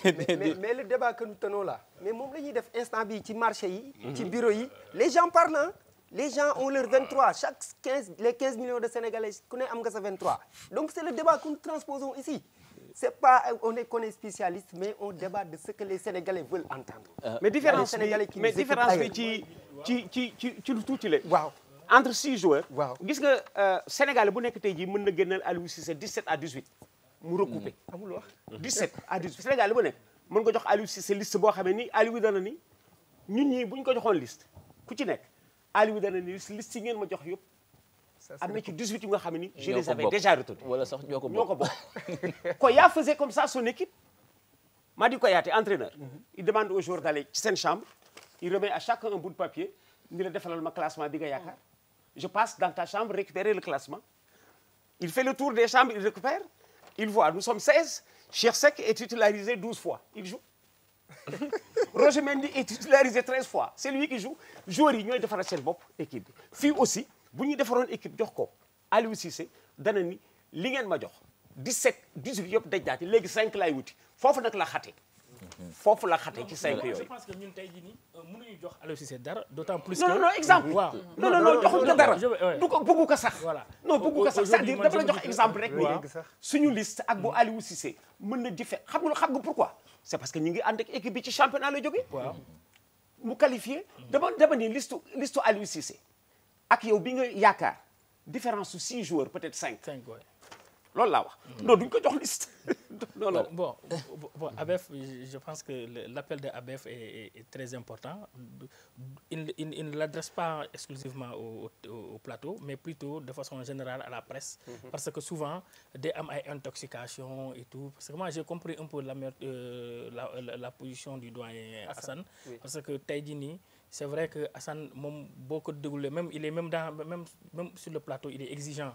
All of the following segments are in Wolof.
mais le débat que nous tenons là mais moom la ñuy def instant bi ci marché yi ci bureau yi les gens parlent hein. Les gens ont leur 23 chaque 15 millions de Sénégalais ku ne am nga sa 23 donc c'est le débat que nous transposons ici c'est pas qu'on est spécialiste mais on débat de ce que les Sénégalais veulent entendre. mais différence bi ci lu tuuti la. waaw entre 6 joueurs. waaw gis nga Sénégalais bu nekk tey jii mën na génneel Aliou Cissé 17 à 18 mu recoupé. amul wax 17 à 18 Sénégalais bu nekk mën nga jox Aliou Cissé liste boo xamee ni Aliou dana ni ñun ñii bu ñu ko joxoon liste ku ci nekk Aliou dana ni liste yi ngeen ma jox yëpp. am na ci 18 yu nga xam ni je les avais déjà retenus. wala sax ñoo ko bokk Koya faisait comme ça son équipe. Madi Koyaté entraîneur. il demande aux joueurs d'aller ci seen chambre. il remet à chacun un bout de papier. ni la defalal ma classement bi nga yaakaar. je passe dans ta chambre récupérer le classement. il fait le tour des chambres il récupère. il voit nous sommes 16. Cheikh Seck est titularisé 12 fois il joue. Roger Mendy est titularisé 13 fois c'est lui qui joue. joueurs yi ñooy defaral seen bopp équipe bi fii aussi. bu ñu defaroon équipe jox ko Aliou Cissé dana ni li ngeen ma jox 17 18 yëpp daj daati léegi 5 laay wuti foofu nag la xate foofu la xate ci 5 yooyu. je pense que ñun tey jii nii mënuñu jox Aliou Cissé dara d'autant plus que. non exemple. waaw non joxuñu ko dara. du ko bëggu ko sax. voilà non bëggu ko sax c'est-à-dire dafa la jox exemple rek. waaw suñu liste ak bu Aliou Cissé mën na diffé xam nga pourquoi. c'est parce que ñu ngi ànd ak équipe bi ci championnat la jógee. waaw mu qualifié dama ni liste Aliou Cissé. ak yow bi nga yaakaar différence su 6 joueurs peut-être 5. 5 waay. loolu laa wax. non duñ ko jox liste. non. bon ABF je pense que l'appel de ABF est très important. Il ne l'adresse pas exclusivement au plateau mais plutôt de façon générale à la presse. Parce que souvent day am ay intoxication et tout parce que moi j'ai compris un peu la position du doyen Assane. Oui. Parce que tey jii nii c'est vrai que Assane moom boo ko déglulee même il est même sur le plateau il est exigeant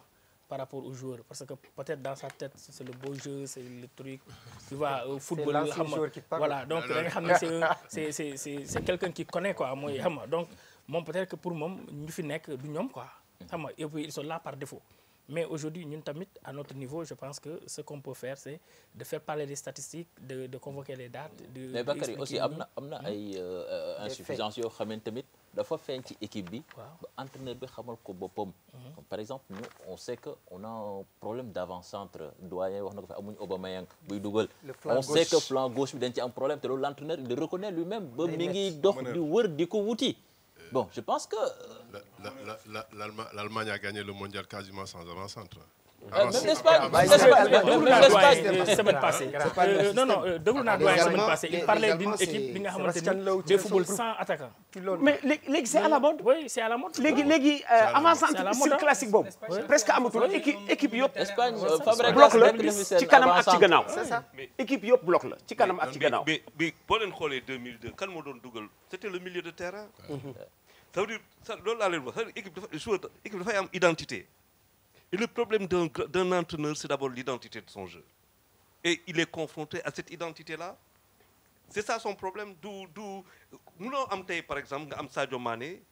par rapport aux joueurs parce que peut-être dans sa tête c'est le beau jeu c'est le truc tu vois au football xam nga voilà donc da nga xam ne c'est quelqu'un qui connaît quoi mooy xam nga donc moom peut-être que pour moom ñu fi nekk du ñoom quoi xam nga et puis ils sont là par défaut mais aujourd'hui ñun tamit à notre niveau je pense que ce qu'on peut faire c'est de faire parler des statistiques de convoquer les dates mais Bakary aussi am na ay insuffisances yoo xam ne tamit dafa feeñ ci équipe bi ba entraîneur bi xamal ko boppam par exemple nous on sait que on a un problème d'avant-centre doyen wax na ko fi amuñu Aubameyang buy dugal on sait que flanc gauche bi dañ ci am problème te loolu l'entraîneur il le reconnaît lui-même ba mi ngi dox di wër di ko wuti bon je pense que l'Allemagne a gagné le mondial quasiment sans avant-centre. Même l'Espagne semaine passée déglu naa doyen semaine passée il parlait d'une équipe bi nga xamante ni des football sans attaquant. mais léegi c'est à la mode. oui c'est à la mode. léegi avant-centre style classique boobu. presque amatul équipe yëpp. Espagne bloc la ci kanam ak ci gannaaw. c'est ça équipe yëpp bloc la ci kanam ak ci gannaaw. mais boo leen xoolee 2002 kan moo doon dugal c'était le milieu de terrain. ça veut dire loolu laa leen wax équipe dafay am identité. Et le problème d'un entraîneur, c'est d'abord l'identité de son jeu. Et il est confronté à cette identité-là. C'est ça son problème. Nous avons par exemple, Sadio Mané,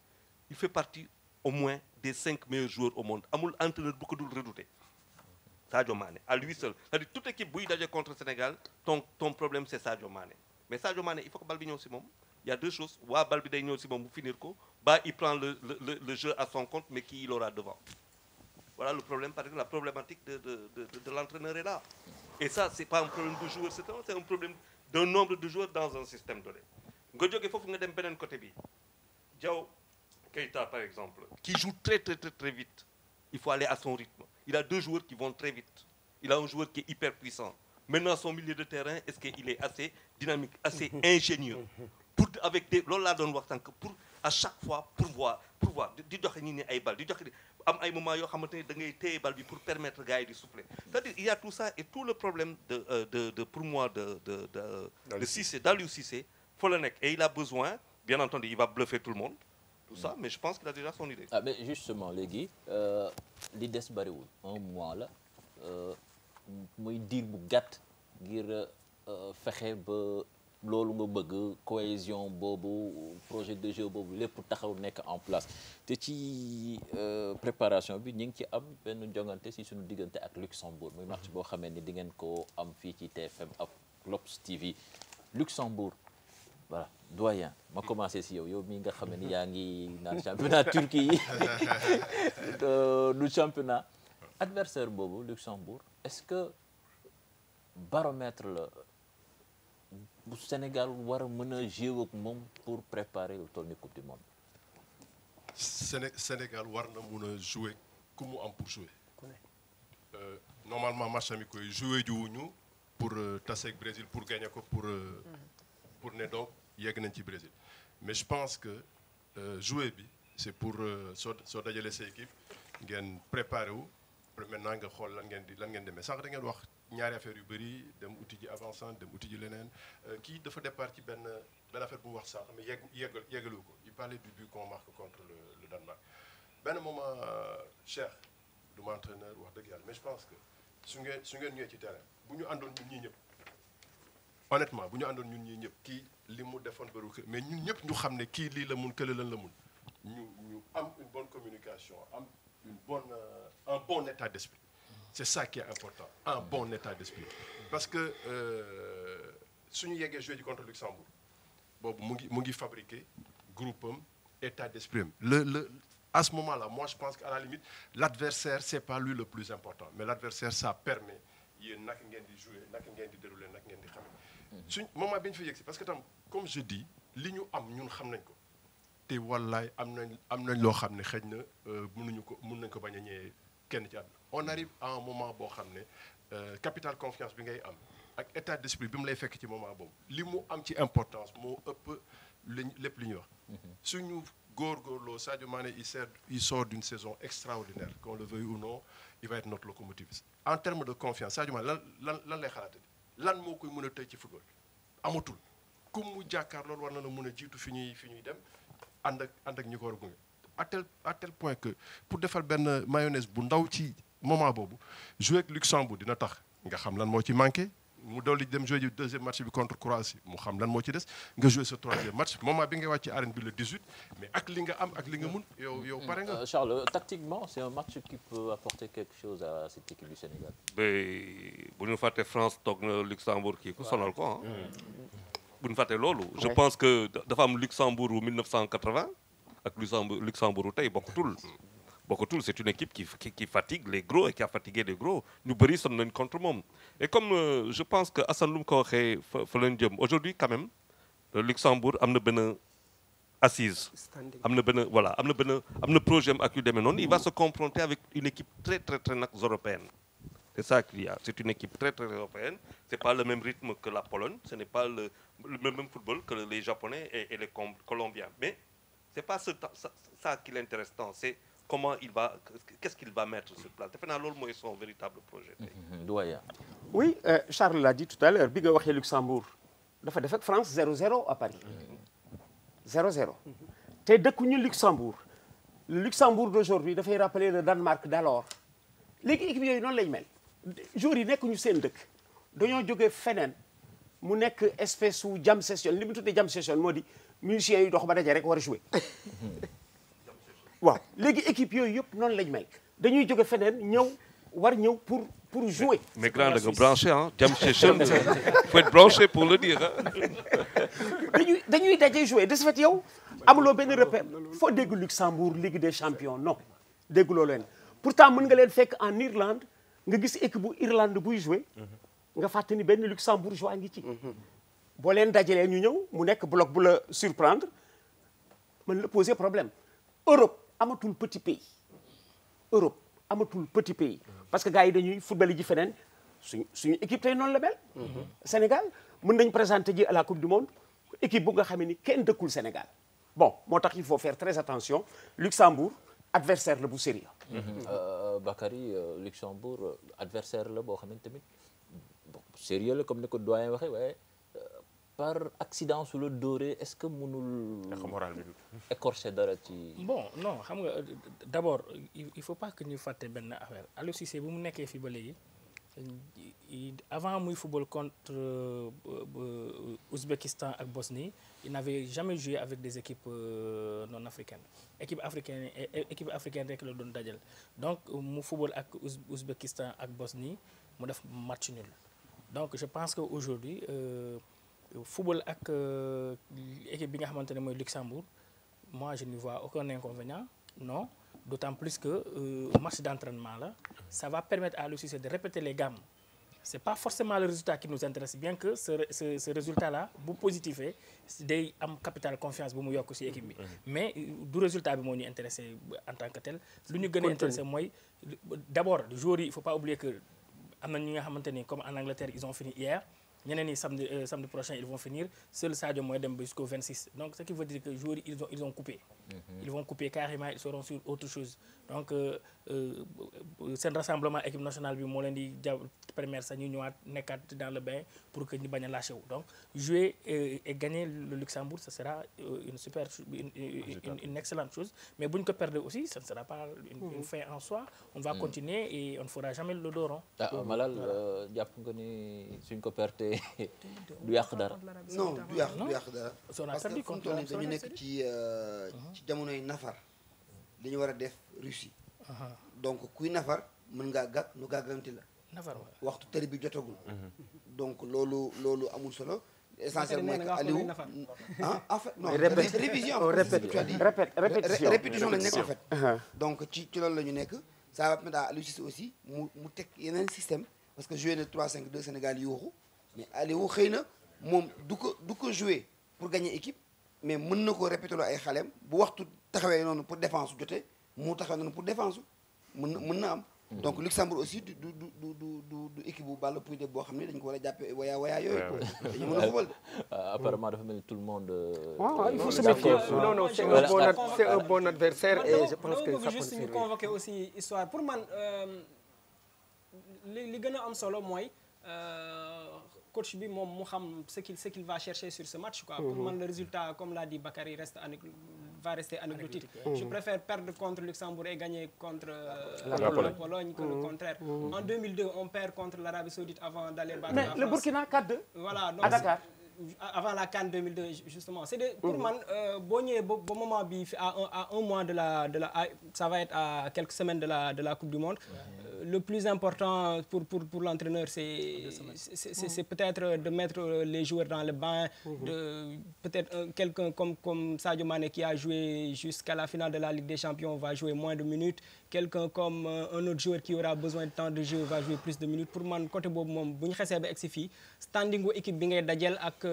il fait partie au moins des 5 meilleurs joueurs au monde. Amul entraîneur beaucoup de redouté. Sadio Mané, à lui seul. C'est-à-dire toute équipe bouille d'ailleurs contre le Sénégal, ton problème c'est Sadio Mané. Mais Sadio Mané, il faut que Balbignon Simon. Il y a deux choses. Ou Balbignon Simon pour finir quoi. Il prend le jeu à son compte, mais qui il aura devant. Voilà le problème, parce que la problématique de l'entraîneur est là. Et ça, c'est pas un problème de joueur, c'est un problème d'un nombre de joueurs dans un système donné. Ngodjo, il faut que nous ayons un côté. Diao Keita, par exemple, qui joue très vite. Il faut aller à son rythme. Il a 2 joueurs qui vont très vite. Il a un joueur qui est hyper puissant. Maintenant, son milieu de terrain, est-ce qu'il est assez dynamique, assez ingénieux pour, avec des... Lola donne pour à chaque fois, pour voir. Am ay moment yoo xamante ne da ngay téye bal bi pour permettre gars yi di souffler c'est-à-dire il y a tout ça et tout le problème pour moi de Cissé d'Aliou Cissé faut la nekk et il a besoin bien entendu il va bluffer tout le monde tout ça mais je pense qu'il a déjà son idée. Mais justement léegi li des bariwul 1 mois la muy diir bu gàtt ngir fexe ba loolu nga bëgg cohésion boobu projet de jeu boobu lépp taxaw nekk en place te ci préparation bi ñu ngi ci am benn jongante si suñu diggante ak Luxembourg muy match boo xamee ni di ngeen ko am fii ci TFM ak l'Obs TV Luxembourg voilà doyen ma commencé si yow mi nga xam ne yaa ngi naan championnat Turquie yi du championnat adversaire boobu Luxembourg est-ce que baromètre la bu Sénégal war a mën a jouer ak moom pour préparer lu toll ni Coupe du Monde. Sénégal war na mun a jouer ku mu am pour jouer. Normalement match amicaux yi jouer jiwuñu pour tase ak Brésil pour gagner ko pour ne donc yegg nañ ci Brésil mais je pense que jouer bi c'est pour soo dajalee sa équipe ngeen préparer wu maintenant nga xool lan ngeen demee sànq da ngeen wax ñaari affaire yu bëri dem uti ji avançant dem uti ji leneen kii dafa départ ci benn affaire bu mu wax sànq mais yeggalu ko il parlait du but qu'on marque contre le Danemark benn moment Cheikh du ma entraîneur wax dëgg yàlla mais je pense que su ngeen ñëwee ci terrain bu ñu àndoon ñun ñii ñëpp honnêtement bu ñu àndoon ñun ñii ñëpp kii li mu defoon bëru mais ñun ñëpp ñu xam ne kii lii la mun kële lan la mun ñu am une bonne communication am un bon état d'esprit c'est ça qui est important un bon état d'esprit parce que suñu yeggee jouer ji contre Luxembourg boobu mu ngi fabriquer groupe am état d'esprit am à ce moment-là moi je pense qu'à la limite l'adversaire c'est pas lui le plus important mais l'adversaire ça permet yéen naka ngeen di jouer naka ngeen di dérouler naka ngeen di xamee suñ moment bi ñu fa yegg si parce que tam comme je dis li ñu am ñun xam nañ ko te wallaay am nañ loo xam ne xëy na mën nañ ko bañ a ñëwee kenn ci àdduna on arrive à un moment boo xam ne capital confiance bi ngay am ak état d'esprit bi mu lay fekk ci moment boobu li mu am ci importance moo ëpp lépp li ñuy wax suñu góorgóorloo Sadio Mané il sort d'une saison extraordinaire qu'on le veuille ou non il va être notre locomotive en termes de confiance Sadio Mané lan lay xalaate lan moo koy mën a tëj ci football amatul ku mu jàkkaar loolu war na la mën a jiitu fi ñuy dem ànd ak ñi ko war a gunge à tel point que pour defal benn mayonnaise bu ndaw ci moment boobu jouer ak Luxembourg dina tax nga xam lan moo ci manqué mu dolli dem jouer ji deuxième match bi contre Croatie mu xam lan moo ci des nga jouer ce troisième match moment bi nga wàcc ci arène bi le 18 mais ak li nga am ak li nga mun yow pare nga. Charles tactiquement c'est un match qui peut apporter quelque chose à cette équipe du Sénégal. mais bu ñu fàtte France toog na Luxembourg kii ku sonal ko ah. bu ñu fàtte loolu. je pense que dafa am Luxembourg wu 1980 ak Luxembourg wu tey bokkutul. c'est une équipe qui fatigue les gros et qui a fatigué les gros ñu bëri sonn nañ contre moom et comme je pense que Assane lu mu ko waxee fa leen jëm aujourd'hui quand même Luxembourg am na benn assise am na benn projet am ak yu demee noonu il va se confronter avec une équipe très très très nag européenne c'est ça qu'il y a c'est une équipe très très européenne c'est pas le même rythme que la Pologne ce n'est pas le même football que les Japonais et les Colombiens mais c'est pas ça qui l'intéresse tant c'est qu'est-ce qu'il va mettre sur place defe naa loolu mooy son véritable projet. doyen. oui Charles l'a dit tout à l'heure bi nga waxee Luxembourg dafa def ak France 0-0 à Paris 0-0 te dëkkuñu Luxembourg le Luxembourg d'aujourd'hui dafay rappeler le Danemark d'alors léegi équipe yooyu noonu lañ mel joueurs yi nekkuñu seen dëkk dañoo jógee feneen mu nekk espèce su jam session li mu tuddee jam session moo di musiciens yi dox ba daje rek war a jouer. waaw léegi équipe yooyu yëpp noonu lañ mel dañuy jóge feneen ñëw pour jouer. mais grand da nga branché ah jam session faut être branché pour le dire dañuy daje jouer de ce fait yow amuloo benn repère foo dégg Luxembourg Ligue des champions non dégguloo leen pourtant mën nga leen fekk en Irlande nga gis équipe bu Irlande buy jouer nga fàtte ni benn Luxembourgeois ngi ci. boo leen dajalee ñu ñëw mu nekk bloc bu la surprendre mën la poser problème. Europe amatul petit pays parce que gars yi dañuy football ji feneen suñu équipe tey noonu la mel. Sénégal mën nañ présenter ji à la coupe du monde équipe bu nga xam ni kenn dëkkul Sénégal bon moo tax il faut faire très attention Luxembourg adversaire la bu sérieux. Bakary Luxembourg adversaire la boo xam ne tamit sérieux la comme ni ko doyen waxee waaye par accident su la dóoree est-ce que mënul écorcher dara ci. bon non xam nga d'abord il faut pas que ñu fàtte benn affaire Aliou Cissé bu mu nekkee fii ba léegi avant muy football contre Ouzbékistan ak Bosnie il n'avait jamais joué avec des équipes non africaines équipe africaine rek la doon dajal donc mu football ak Ouzbékistan ak Bosnie mu def match nul donc je pense que aujourd'hui football ak équipe bi nga xamante ne mooy Luxembourg moi je n'y vois aucun inconvénient non d'autant plus que match d'entraînement là ça va permettre à Aliou Cissé de répéter les gammes. C'est pas forcément le résultat qui nous intéresse bien que ce résultat là bu positifé day am capital confiance bu mu yokk ci équipe bi mais du résultat bi moo ñu intéressé en tant que tel lu ñu gën a intéressé mooy d'abord joueurs yi il faut pas oublier que am na ñi nga xamante ni comme en Angleterre ils ont fini hier ñeneen ñi samedi prochain ils vont finir seul Sadio mooy dem ba jusqu'au 26 donc ce qui veut dire que joueurs yi ils ont coupé ils vont couper carrément ils seront sur autre chose donc seen rassemblement équipe nationale bi moo leen di permettre sax ñu ñëwaat nekkaat dans le bain pour que ñu bañ a lâché wu donc jouer et gagner le Luxembourg ce sera une excellente chose mais bu ñu ko perdre aussi ce ne sera pas une fin en soi on va continuer et on ne fera jamais le dos rond. Malal jàpp nga ni suñ ko perte du yàq dara. non du yàq dara. parce que fu mu toll nii dañu nekk ci jamonoy nafar li ñu war a def Russie. donc kuy nafar mën ngaa gàgg nu gàgganti la. nafar waxtu tëri bi jotagul. donc loolu amul solo. essentiellement mooy que Aliou en fait non révision répétition lañu nekk en fait. donc ci loolu la ñu nekk ça va permettre à Aliou Cissé aussi mu teg yeneen système parce que joué na 3-5-2 Sénégal yuuxu mais Aliou xëy na moom du ko jouer pour gagner équipe mais mën na ko répéter loo ay xaleem bu waxtu taxawee noonu pour défense jotee mu taxawee noonu pour défense mën na am. donc Luxembourg aussi du équipe bu ball puy de boo xam ne dañu ko war a jàppee waya yooyu. dañu mën a football de. apparemment dafa mel ni tout le monde. il faut se méfier. non c'est un bon adversaire et je pense que ça peut juste ñu convoquer aussi histoire pour man li gën a am solo mooy coach bi moom mu xam ce qu'il va chercher sur ce match quoi. Pour man le résultat comme l'a dit Bakary va rester anecdotique. Je préfère perdre contre Luxembourg et gagner contre la Pologne que le contraire. En 2002 on perd contre l'Arabie Saoudite avant d'aller battre la France. Mais le Burkina 4-2 voilà donc à Dakar. Avant la CAN 2002 justement c'est des pour man boo ñëwee ba moment bi à un mois de la ça va être à quelques semaines de la Coupe du Monde. Le plus important pour l'entraîneur c'est peut-être de mettre les joueurs dans le bain, de peut-être quelqu'un comme Sadio Mané qui a joué jusqu'à la finale de la Ligue des Champions va jouer moins de minutes, quelqu'un comme un autre joueur qui aura besoin de temps de jeu va jouer plus de minutes. Pour man côté boobu moom bu ñu xesee ba egsi fii standing gu équipe bi ngay dajel ak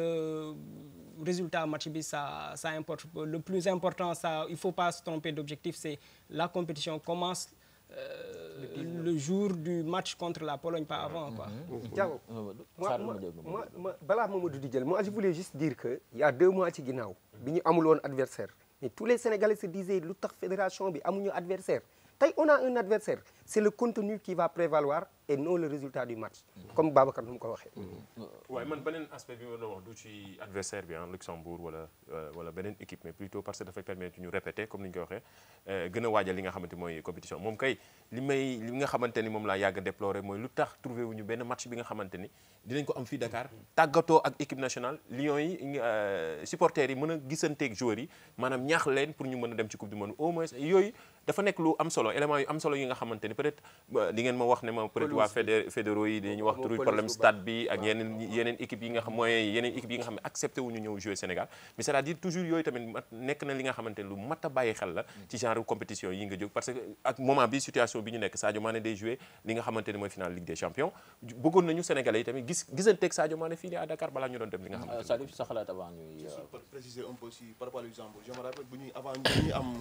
résultat match bi ça importe. Le plus important il faut pas se tromper d'objectif, c'est la compétition commence le jour du match contre la Pologne, pas avant quoi. Diago moi balaa Mamadou di jël moi je voulais juste dire que il y a 2 mois ci ginnaaw bi ñu amul woon adversaire mais tous les Sénégalais se disaient lu tax fédération bi amuñu adversaire tey on a un adversaire c'est le contenu qui va prévaloir et non le résultat du match comme Babacar nu mu ko waxee. waaye man beneen aspect bi ma doon wax du ci adversaire bi Luxembourg wala beneen équipe mais plutôt parce que dafay permettre ñu répéter comme ni ñu ko waxee gën a waajal li nga xamante mooy compétition moom kay li nga xamante ni moom laa yàgg a déplorer mooy lu tax trouvé wuñu benn match bi nga xamante ni dinañ ko am fii Dakar tàggatoo ak équipe nationale Lions yi supporters yi mën a gisanteeg joueurs yi maanaam ñaax leen pour ñu mën a dem ci coupe du monde au moins yooyu dafa nekk lu am solo éléments yu am solo yi nga xamante ni peut-être di ngeen ma wax ne ma peut-être waa fédéraux yi dañuy wax turu problème stade bi ak yeneen équipe yi nga xam mooy yeneen équipe yi nga xam ne accepté wuñu ñëw jouer Sénégal mais c'est-à-dire toujours yooyu tamit nekk na li nga xamante ni lu mat a bàyyi xel la ci genre compétition yi nga jóg parce que ak moment bi situation bi ñu nekk Sadio Mané day jouer li nga xamante ni mooy finale Ligue des Champions bëggoon nañu Sénégalais yi tamit gisanteeg Sadio Mané fii à Dakar balaa ñu doon dem li nga xamante ni Salif sa xalaat avant ñuy préciser un peu si par rapport à Luxembourg je me rappelle bu ñuy avant ñuy am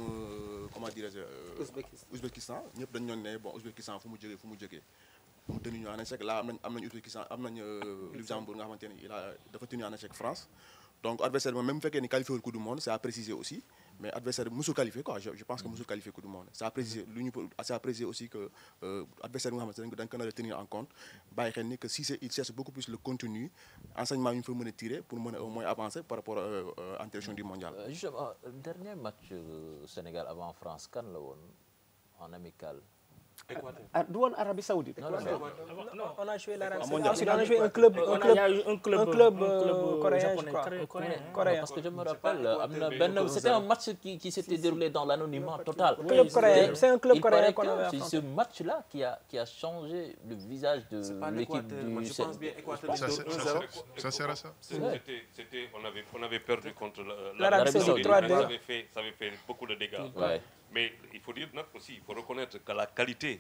comment dirais-je Ouzbékistan ñëpp dañu ñoon ne bon Ouzbékistan fu mu jógee mu tenu ñu en échec là am nañu Ouzbékistan am nañu Luxembourg nga xamante ni dafa tenu en échec France donc adversaire bi même bu fekkee ni qualifié wul Coupe du Monde c'est à préciser aussi mais adversaire bi musul qualifié quoi je pense que musul qualifié Coupe du Monde c'est à préciser aussi que adversaire bi nga xamante ne dañ ko nar a tenir en compte bàyyi xel ni que Cissé il cherche beaucoup plus le contenu enseignement yu ñu fa mën a tirer pour mën a au moins avancer par rapport en direction du mondial. Justement dernier match Sénégal avant France kan la woon en amical du woon Arabie Saoudite. Non, on a joué l'Arabie mondial. Saoudite. On a joué un club coréen, je crois. Coréen. Parce que je me rappelle, c'était un match qui s'était déroulé dans l'anonymat total. Club coréen, c'est un club coréen qu'on avait affronté. C'est ce match-là qui a changé le visage de l'équipe du Sénégal. Ça sert à ça. On avait perdu contre l'Arabie Saoudite 3-2. Ça avait fait beaucoup de dégâts. Ouais. Mais il faut dire aussi, il faut reconnaître que la qualité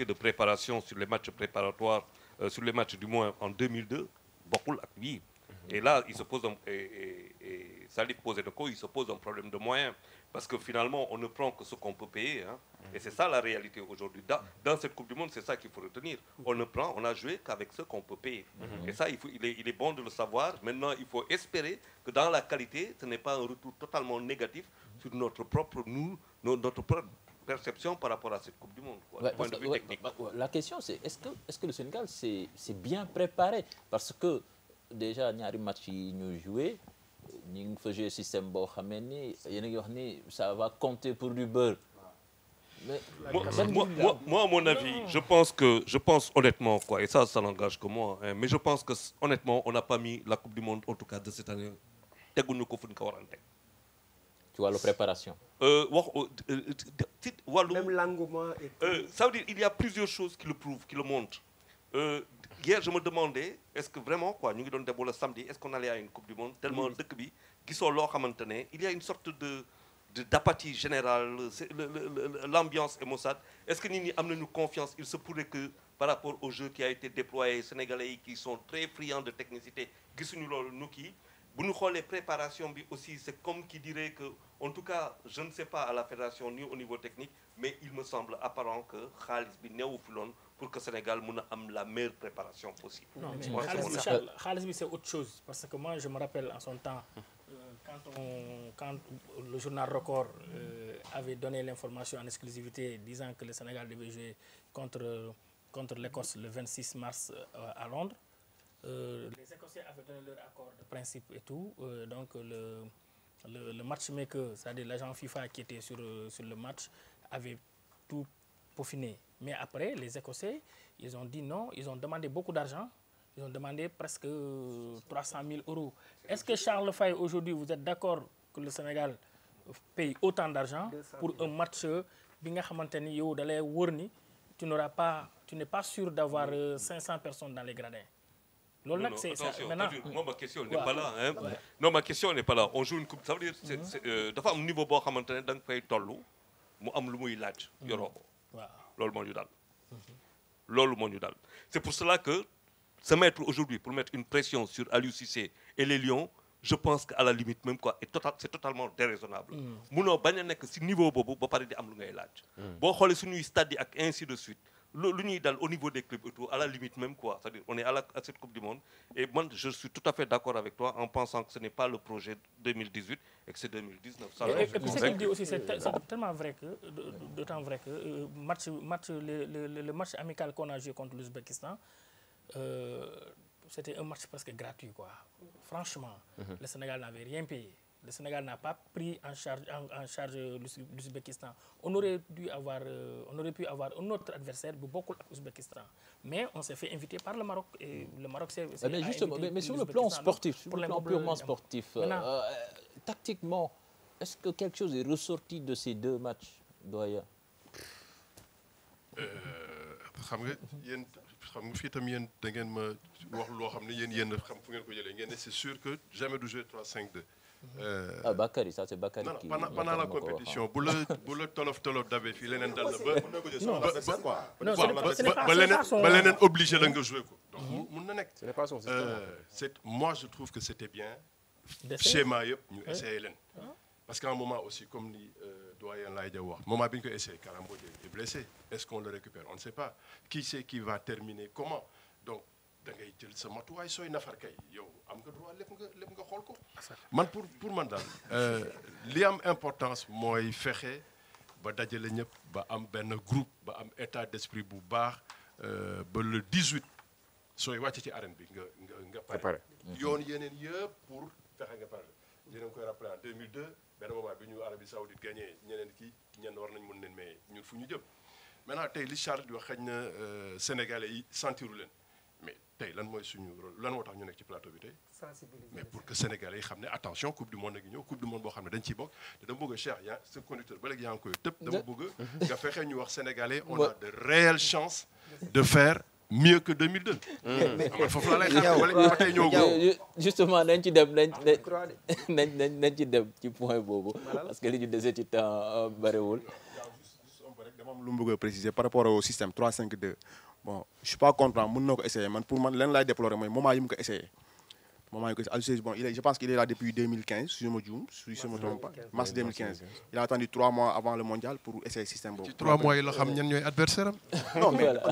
de préparation sur les matchs préparatoires, sur les matchs du moins en 2002, beaucoup l'a bii. Et là, il se pose et Salif posait de quoi, il se pose un problème de moyens. Parce que finalement, on ne prend que ce qu'on peut payer. Hein. Et c'est ça la réalité aujourd'hui. Dans cette Coupe du Monde, c'est ça qu'il faut retenir. On a joué qu'avec ce qu'on peut payer. Et ça, il est bon de le savoir. Maintenant, il faut espérer que dans la qualité, ce n'est pas un retour totalement négatif sur notre propre perception par rapport à cette Coupe du Monde. Quoi, Ouais, point de vue technique. La question, c'est est-ce que le Sénégal s'est bien préparé? Parce que déjà, ñaari match yi ñu joué, ñu ngi fa joué système boo xamee ni yéen a ngi wax ni ça va compter pour du beurre. Mais moi, à mon avis, je pense honnêtement, quoi, et ça n'engage que moi, hein, mais je pense que honnêtement, on n'a pas mis la Coupe du Monde, en tout cas de cette année, teguñu ko fu ñu ko waroon teg. Tu vois la préparation. Même l'engouement. Ça veut dire il y a plusieurs choses qui le prouvent, qui le montrent. Hier, je me demandais, est-ce que vraiment, quoi, nous avons déboulé le samedi, est-ce qu'on allait à une Coupe du Monde tellement de bi, qui sont là, il y a une sorte d'apathie générale, l'ambiance est maussade. Est-ce que nous avons confiance? Il se pourrait que par rapport au jeu qui a été déployé, les Sénégalais qui sont très friands de technicité, les préparations aussi, c'est comme qui dirait que, en tout cas, je ne sais pas à la fédération ni au niveau technique, mais il me semble apparent que Khalis bi néew fi loon pour que Sénégal ait la meilleure préparation possible. Non, mais Khalis c'est autre chose. Parce que moi, je me rappelle en son temps, quand le journal Record avait donné l'information en exclusivité disant que le Sénégal devait jouer contre l'Écosse le 26 mars à Londres, les Écossais avaient donné leur accord de principe et tout. Donc le matchmaker, c'est-à-dire l'agent FIFA qui était sur le match, avait tout peaufiné. Mais après, les Écossais, ils ont dit non, ils ont demandé beaucoup d'argent. Ils ont demandé presque 300 000 €. Est-ce que Charles Faye, aujourd'hui, vous êtes d'accord que le Sénégal paye autant d'argent pour un match tu n'es pas sûr d'avoir 500 personnes dans les gradins? Non, moi, ma question n'est pas là. Hein. Ouais. Non, ma question n'est pas là. On joue une coupe. Ça veut dire que dafa am niveau boo xamante ne da nga fay tollu mu am lu muy laaj. yoroo ko. Loolu moo ñu dal. Loolu moo ñu dal. C'est pour cela que se mettre aujourd'hui pour mettre une pression sur Aliou Cissé et les Lions, je pense qu'à la limite même quoi, c'est totalement déraisonnable. Munoo bañ a nekk ci niveau boobu ba pare di am lu ngay laaj. Boo xoolee suñuy stade yi ak ainsi de suite. Au niveau des clubs et tout, à la limite même quoi, c'est-à-dire on est à cette Coupe du Monde et moi je suis tout à fait d'accord avec toi en pensant que ce n'est pas le projet 2018 et que c'est 2019. Ça, et puis ce qu'il dit aussi, c'est tellement vrai que, d'autant vrai que le match amical qu'on a joué contre l'Ouzbékistan, c'était un match presque gratuit quoi. Franchement, le Sénégal n'avait rien payé. Le Sénégal n'a pas pris en charge l'Ouzbékistan. On aurait pu avoir un autre adversaire, beaucoup l'Ouzbékistan. Mais on s'est fait inviter par le Maroc. Et le Maroc mais justement, mais sur le plan sportif, sur le plan purement sportif, tactiquement, est-ce que quelque chose est ressorti de ces deux matchs, Doyen? C'est sûr que jamais de jouer 3-5-2. Bakary, ça c'est Bakary qui... Pendant la compétition, pour le tolof d'avait fait l'un dans le obligé de jouer. Moi, je trouve que c'était bien. Schéma, nous essayons. Parce qu'à un moment aussi, comme dit Doyen Laïdiawa, moment bien que essayé, Karambo est blessé. Est-ce qu'on le récupère? On ne sait pas. Qui c'est qui va terminer? Comment? Donc, da ngay jël sa matuwaay sooy nafar kay yow am nga droit lépp nga xool ko. man pour man daal li am importance mooy fexe ba dajale ñëpp ba am benn groupe ba am état d'esprit bu baax ba le 18 sooy wàcc ci arène bi nga pare. yoon yeneen yëpp pour fexe nga pare. yéen a ngi koy rappelé en 2002 benn moment bi ñu Arabie Saoudite gagné ñeneen kii ñenn war nañ mën leen mais ñun fu ñu jëm. maintenant tey li Charles di wax xëy na Sénégalais yi sentiru leen mais tey lan mooy suñu rôle lan moo tax ñu nekk ci plateau bi tey mais pour que Sénégalais yi xam ne attention coupe du monde ngi ñëw coupe du monde boo xam ne dañ ciy bokk te dama bëgg a Cheikh yaa sa conducteur ba léegi yaa ngi koy tëb dama bëgg nga fexe ñu wax Sénégalais on a de réelles chances de faire mieux que 2002. foofu la lay xaar wala ba tey ñëw justement nañ ci dem nañ ci dem ci point boobu parce que li ñu dese ci temps bariwul. dama am lu mu bëgg a préciser par rapport au système 3-5-2 bon je suis pas content mën na ko essayer man pour man leen laay déplorer mooy moment yi mu ko essayé moment yi ko essayé bon je pense qu'il est là depuis 2015 si je me juum si je me trompe pas mars 2015 il a attendu 3 mois avant le mondial pour essayer système boobu. ci 3 mois yi la xam ñan ñooy adversaire am.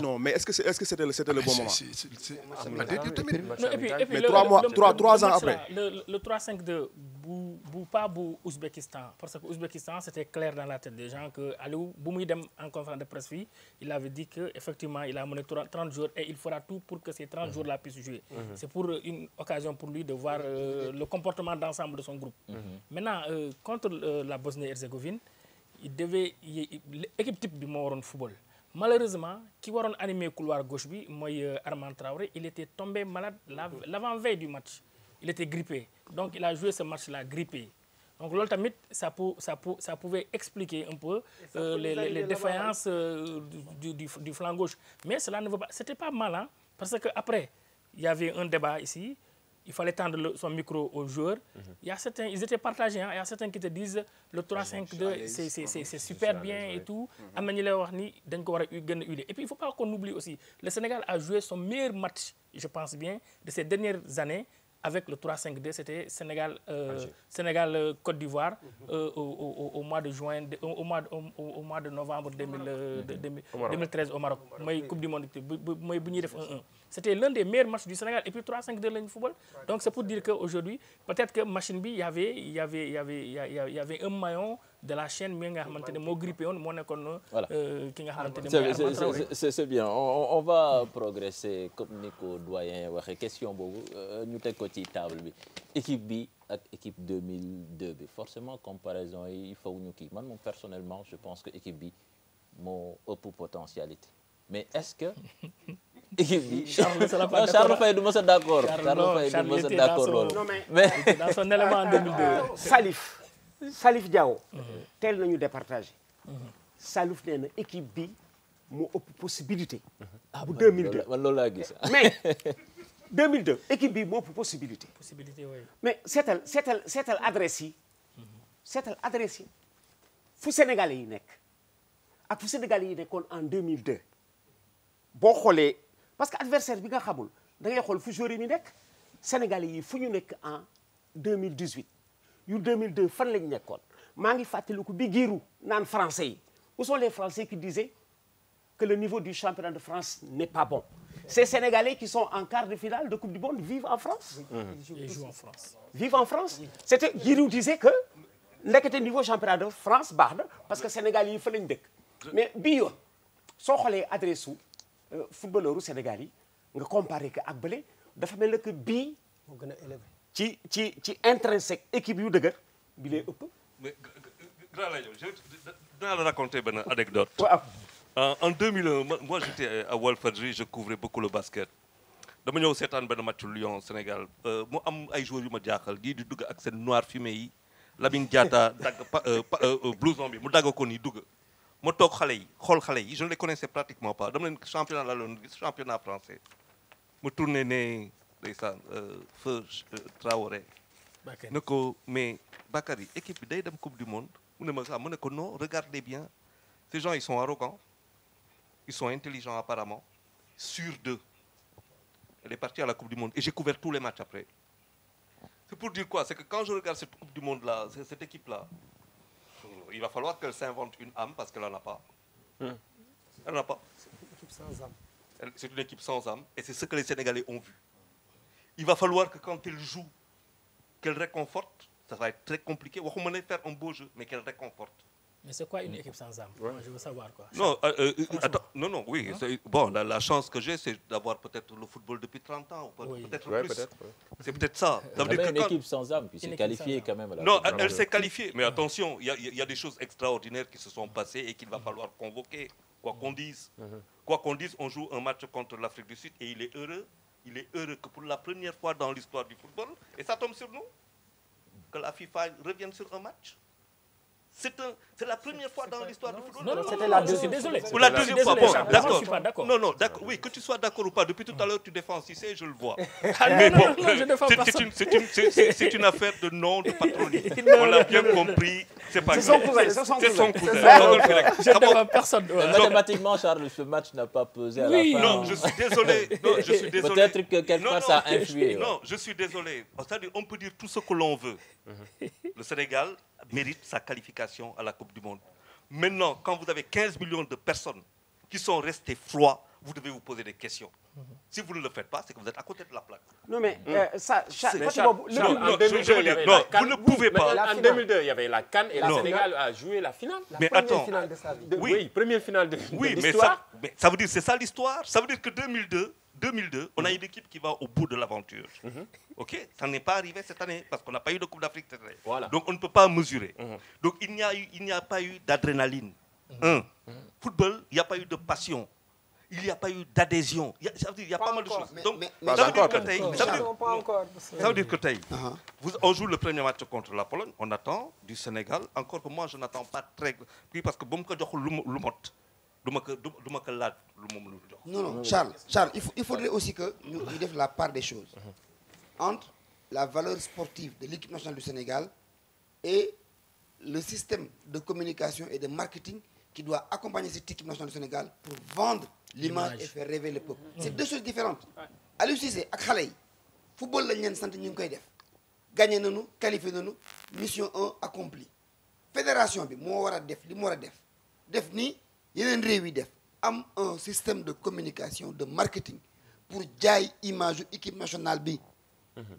non mais est-ce que c'était le bon moment. Mais 3 ans après. Le 3-5-2 pas bu Ouzbékistan parce que Ouzbékistan c'était clair dans la tête des gens que Aliou bu muy dem en conférence de presse fii il avait dit que effectivement il a mené 30 jours et il fera tout pour que ces 30 jours là puissent jouer. C'est pour une occasion pour lui de voir le comportement d'ensemble de son groupe. Maintenant contre la Bosnie-Herzégovine l'équipe type bi moo waroon football. Malheureusement ki waroon animer couloir gauche bi mooy Armand Traoré il était tombé malade l'avant-veille du match. Il était grippé. Donc, il a joué ce match-là grippé. Donc, loolu tamit ça pouvait expliquer un peu les défaillances du flanc gauche. Mais cela ne veut pas... C'était pas mal, hein, parce qu'après, il y avait un débat ici. Il fallait tendre son micro aux joueurs. Il y a certains, ils étaient partagés. Hein, il y a certains qui te disent le 3-5-2, c'est super bien et tout. Et puis, il ne faut pas qu'on oublie aussi. Le Sénégal a joué son meilleur match, je pense bien, de ces dernières années. Avec le 3-5-2, c'était Sénégal-Côte d'Ivoire au mois de juin, au mois de novembre 2013 au Maroc. Moi, Coupe du Monde, moi, 1-1. C'était l'un des meilleurs matchs du Sénégal. Et puis 3-5-2 le football. Donc c'est pour dire qu'aujourd'hui, peut-être que machine B, il y avait un maillon de la chaîne mais nga xamante ne moo grippé woon moo nekkoon ki nga xamante ne c'est bien on va progresser comme ni ko doyen waxee question boobu ñu teg ko ci table bi équipe bi ak équipe 2002 bi forcément comparaison yi il faut ñu kii man moom personnellement je pense que équipe bi moo ëpp potentialité mais est-ce que équipe bi Charles Faye du ma sa d'accord loolu mais dans son élément en 2002 Salif Diao teel nañu départagé Salif nee na équipe bi moo ëpp possibilité bu 2002 man loolu laa gis mais 2002 équipe bi moo ëpp possibilité oui. mais seetal adresse yi fu Sénégalais yi nekk ak fu Sénégalais yi nekkoon en 2002 boo xoolee parce que adversaire bi nga xamul da ngay xool fu joueur yi nekk Sénégalais yi fu ñu nekk en 2018 yu 2002 fan lañu nekkoon maa ngi fàttaliku bi giiru naan français yi où sont les Français qui disaient que le niveau du championnat de France n'est pas bon. Ces Sénégalais qui sont en quart de finale de Coupe du Monde vivent en France. Ils jouent en France. Vivent en France. C'était Giroud disait que ndekete niveau championnat de France baax na parce que Sénégal yi fa lañ dëkk mais bii yoon soo xoolee adresse su footballeur u Sénégal yi nga comparé que ak bële dafa mel ne que bii moo gën a élevé. ci intrinsèque équipe yu dëgër bi lay ëpp. mais grand la dinaa la raconter benn anecdote. waaw. En 2001 moi j'étais à Walfadjri je couvrais beaucoup le basket. dama ñëw seetaan benn match Lyon Sénégal mu am ay joueurs yu ma jaaxal di dugg ak seen noir fumé yi Lamine Diatta dagg blouson bi mu dagg ko nii dugg. ma toog xale yi xool xale yi je ne les connaissais pratiquement pas dama leen championnat la loon gis championnat français ma tourné ne ndeysaan feu Traoré ne ko mais Bakary équipe bi day dem coupe du monde mu ne ma sax mu ne ko non regardez bien ces gens ils sont arrogants ils sont intelligents apparemment sûrs d'eux. Elle est partie à la coupe du monde et j'ai couvert tous les matchs après. C'est pour dire quoi? C'est que quand je regarde cette coupe du monde là, cette équipe là, il va falloir qu'elle s'invente une âme parce qu'elle en a pas. Elle n'en a pas. C'est une équipe sans âme. C'est une équipe sans âme et c'est ce que les Sénégalais ont vu. Il va falloir que quand elle joue, qu'elle réconforte. Ça va être très compliqué. On va faire un beau jeu, mais qu'elle réconforte. Mais c'est quoi une équipe sans âme? Moi, je veux savoir quoi. Non, attends, non, oui. Bon, la chance que j'ai, c'est d'avoir peut-être le football depuis 30 ans, ou peut-être plus. Peut-être. C'est peut-être ça. Ça veut dire une équipe sans âme qui s'est qualifiée quand même. Non, elle s'est qualifiée, mais attention, il y a des choses extraordinaires qui se sont passées et qu'il va falloir convoquer. Quoi qu'on dise. Quoi qu'on dise, on joue un match contre l'Afrique du Sud et il est heureux que pour la première fois dans l'histoire du football, et ça tombe sur nous, que la FIFA revienne sur un match. C'est la première fois dans l'histoire du football. Non, c'était la deuxième. Je suis désolé. Ou la deuxième fois, bon, d'accord. Je ne suis pas d'accord. Non, d'accord. Oui, que tu sois d'accord ou pas. Depuis tout à l'heure, tu défends Cissé, je le vois. Mais bon, je défends personne. C'est une affaire de nom, de patronyme. On l'a bien compris. C'est pas grave. C'est son cousin. Je ne défends personne. Mathématiquement, Charles, ce match n'a pas pesé à la fin. Non, je suis désolé. Peut-être que quelquefois ça a influé. Non, je suis désolé. C'est-à-dire, on peut dire tout ce que l'on veut. Le Sénégal mérite sa qualification à la Coupe du Monde. Maintenant, quand vous avez 15 millions de personnes qui sont restées froides, vous devez vous poser des questions. Si vous ne le faites pas, c'est que vous êtes à côté de la plaque. Non, mais ça... En 2002, il y avait la CAN. Vous ne pouvez pas. En 2002, il y avait la CAN et le Sénégal a joué la finale. Mais attends. Oui, première finale de l'histoire. Mais ça veut dire, c'est ça l'histoire. Ça veut dire que 2002, on a une équipe qui va au bout de l'aventure. Ok, ça n'est pas arrivé cette année parce qu'on n'a pas eu de Coupe d'Afrique cette année. Voilà. Donc on ne peut pas mesurer. Donc il n'y a pas eu d'adrénaline. Football, il n'y a pas eu de passion. Il n'y a pas eu d'adhésion. Il y a pas mal de choses. Donc ça veut dire que on joue le premier match contre la Pologne. On attend du Sénégal. Encore que moi, je n'attends pas très... Parce que bon, Non, Charles, il faudrait aussi que nous fassions la part des choses entre la valeur sportive de l'équipe nationale du Sénégal et le système de communication et de marketing qui doit accompagner cette équipe nationale du Sénégal pour vendre l'image et faire rêver le peuple. C'est deux choses différentes. Aliou Cissé ak xale yi football lañ leen sant ñu ngi koy def gagné nañu qualifié nañu mission 1 accomplie fédération bi moo war a def li mu war a def ni yeneen réew yi def am un système de communication de marketing pour jaay image équipe nationale bi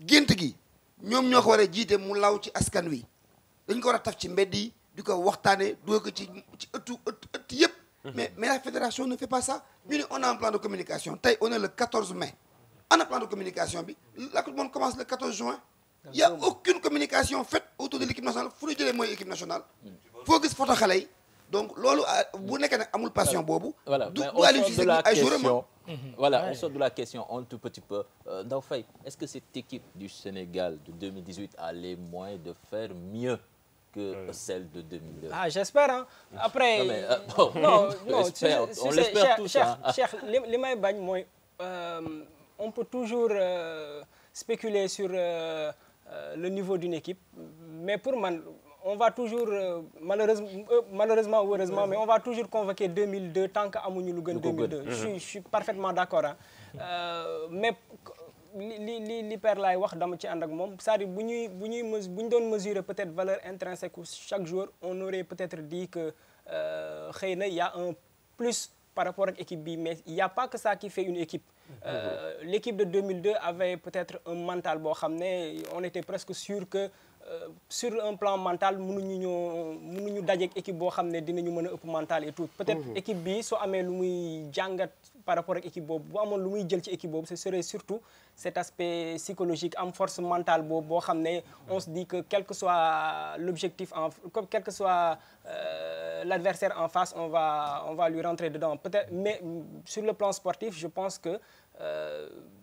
gént gi ñoom ñoo ko war a jiite mu law ci askan wi dañ ko war a taf ci mbedd yi di ko waxtaane dugal ko ci ëtt yëpp mais la fédération ne fait pas ça. On a un plan de communication on est le 14 mai on a un plan de communication bi la Coupe du Monde commence le 14 juin il n'y a aucune communication faite autour de l'équipe nationale fu ñu jëlee mooy équipe nationale foo gis photo xale yi donc loolu bu nekkee nag amul passion boobu voilà on sort de la question un tout petit peu Ndao Faye, est-ce que cette équipe du Sénégal de 2018 a les moyens de faire mieux que celle de 2002? Ah, j'espère, hein. Après... Non, on l'espère tous. Cheikh, les may bañ mooy on peut toujours spéculer sur le niveau d'une équipe, mais pour moi, on va toujours, malheureusement ou heureusement, mais on va toujours convoquer 2002 tant qu'amuñu lu gën 2002. Je suis parfaitement d'accord. Hein. Mais li père laay wax dama ci ànd ak moom c'est-à-dire bu ñu doon mesurer peut-être valeur intrinsèque chaque jour on aurait peut-être dit que xëy na y a un plus par rapport ak équipe bi mais il y a pas que ça qui fait une équipe. L'équipe de 2002 avait peut-être un mental boo xam ne on était presque sûr que sur un plan mental mënuñu dajeek équipe boo xam ne dinañu mën a ëpp mental et tout. Peut-être équipe bi soo amee lu muy jàngat par rapport ak équipe boobu bu amoon lu muy jël ci équipe boobu ce serait surtout cet aspect psychologique am force mentale boobu boo xam ne on se dit que quel que soit l'objectif quel que soit l'adversaire en face on va lui rentrer dedans peut-être mais sur le plan sportif je pense que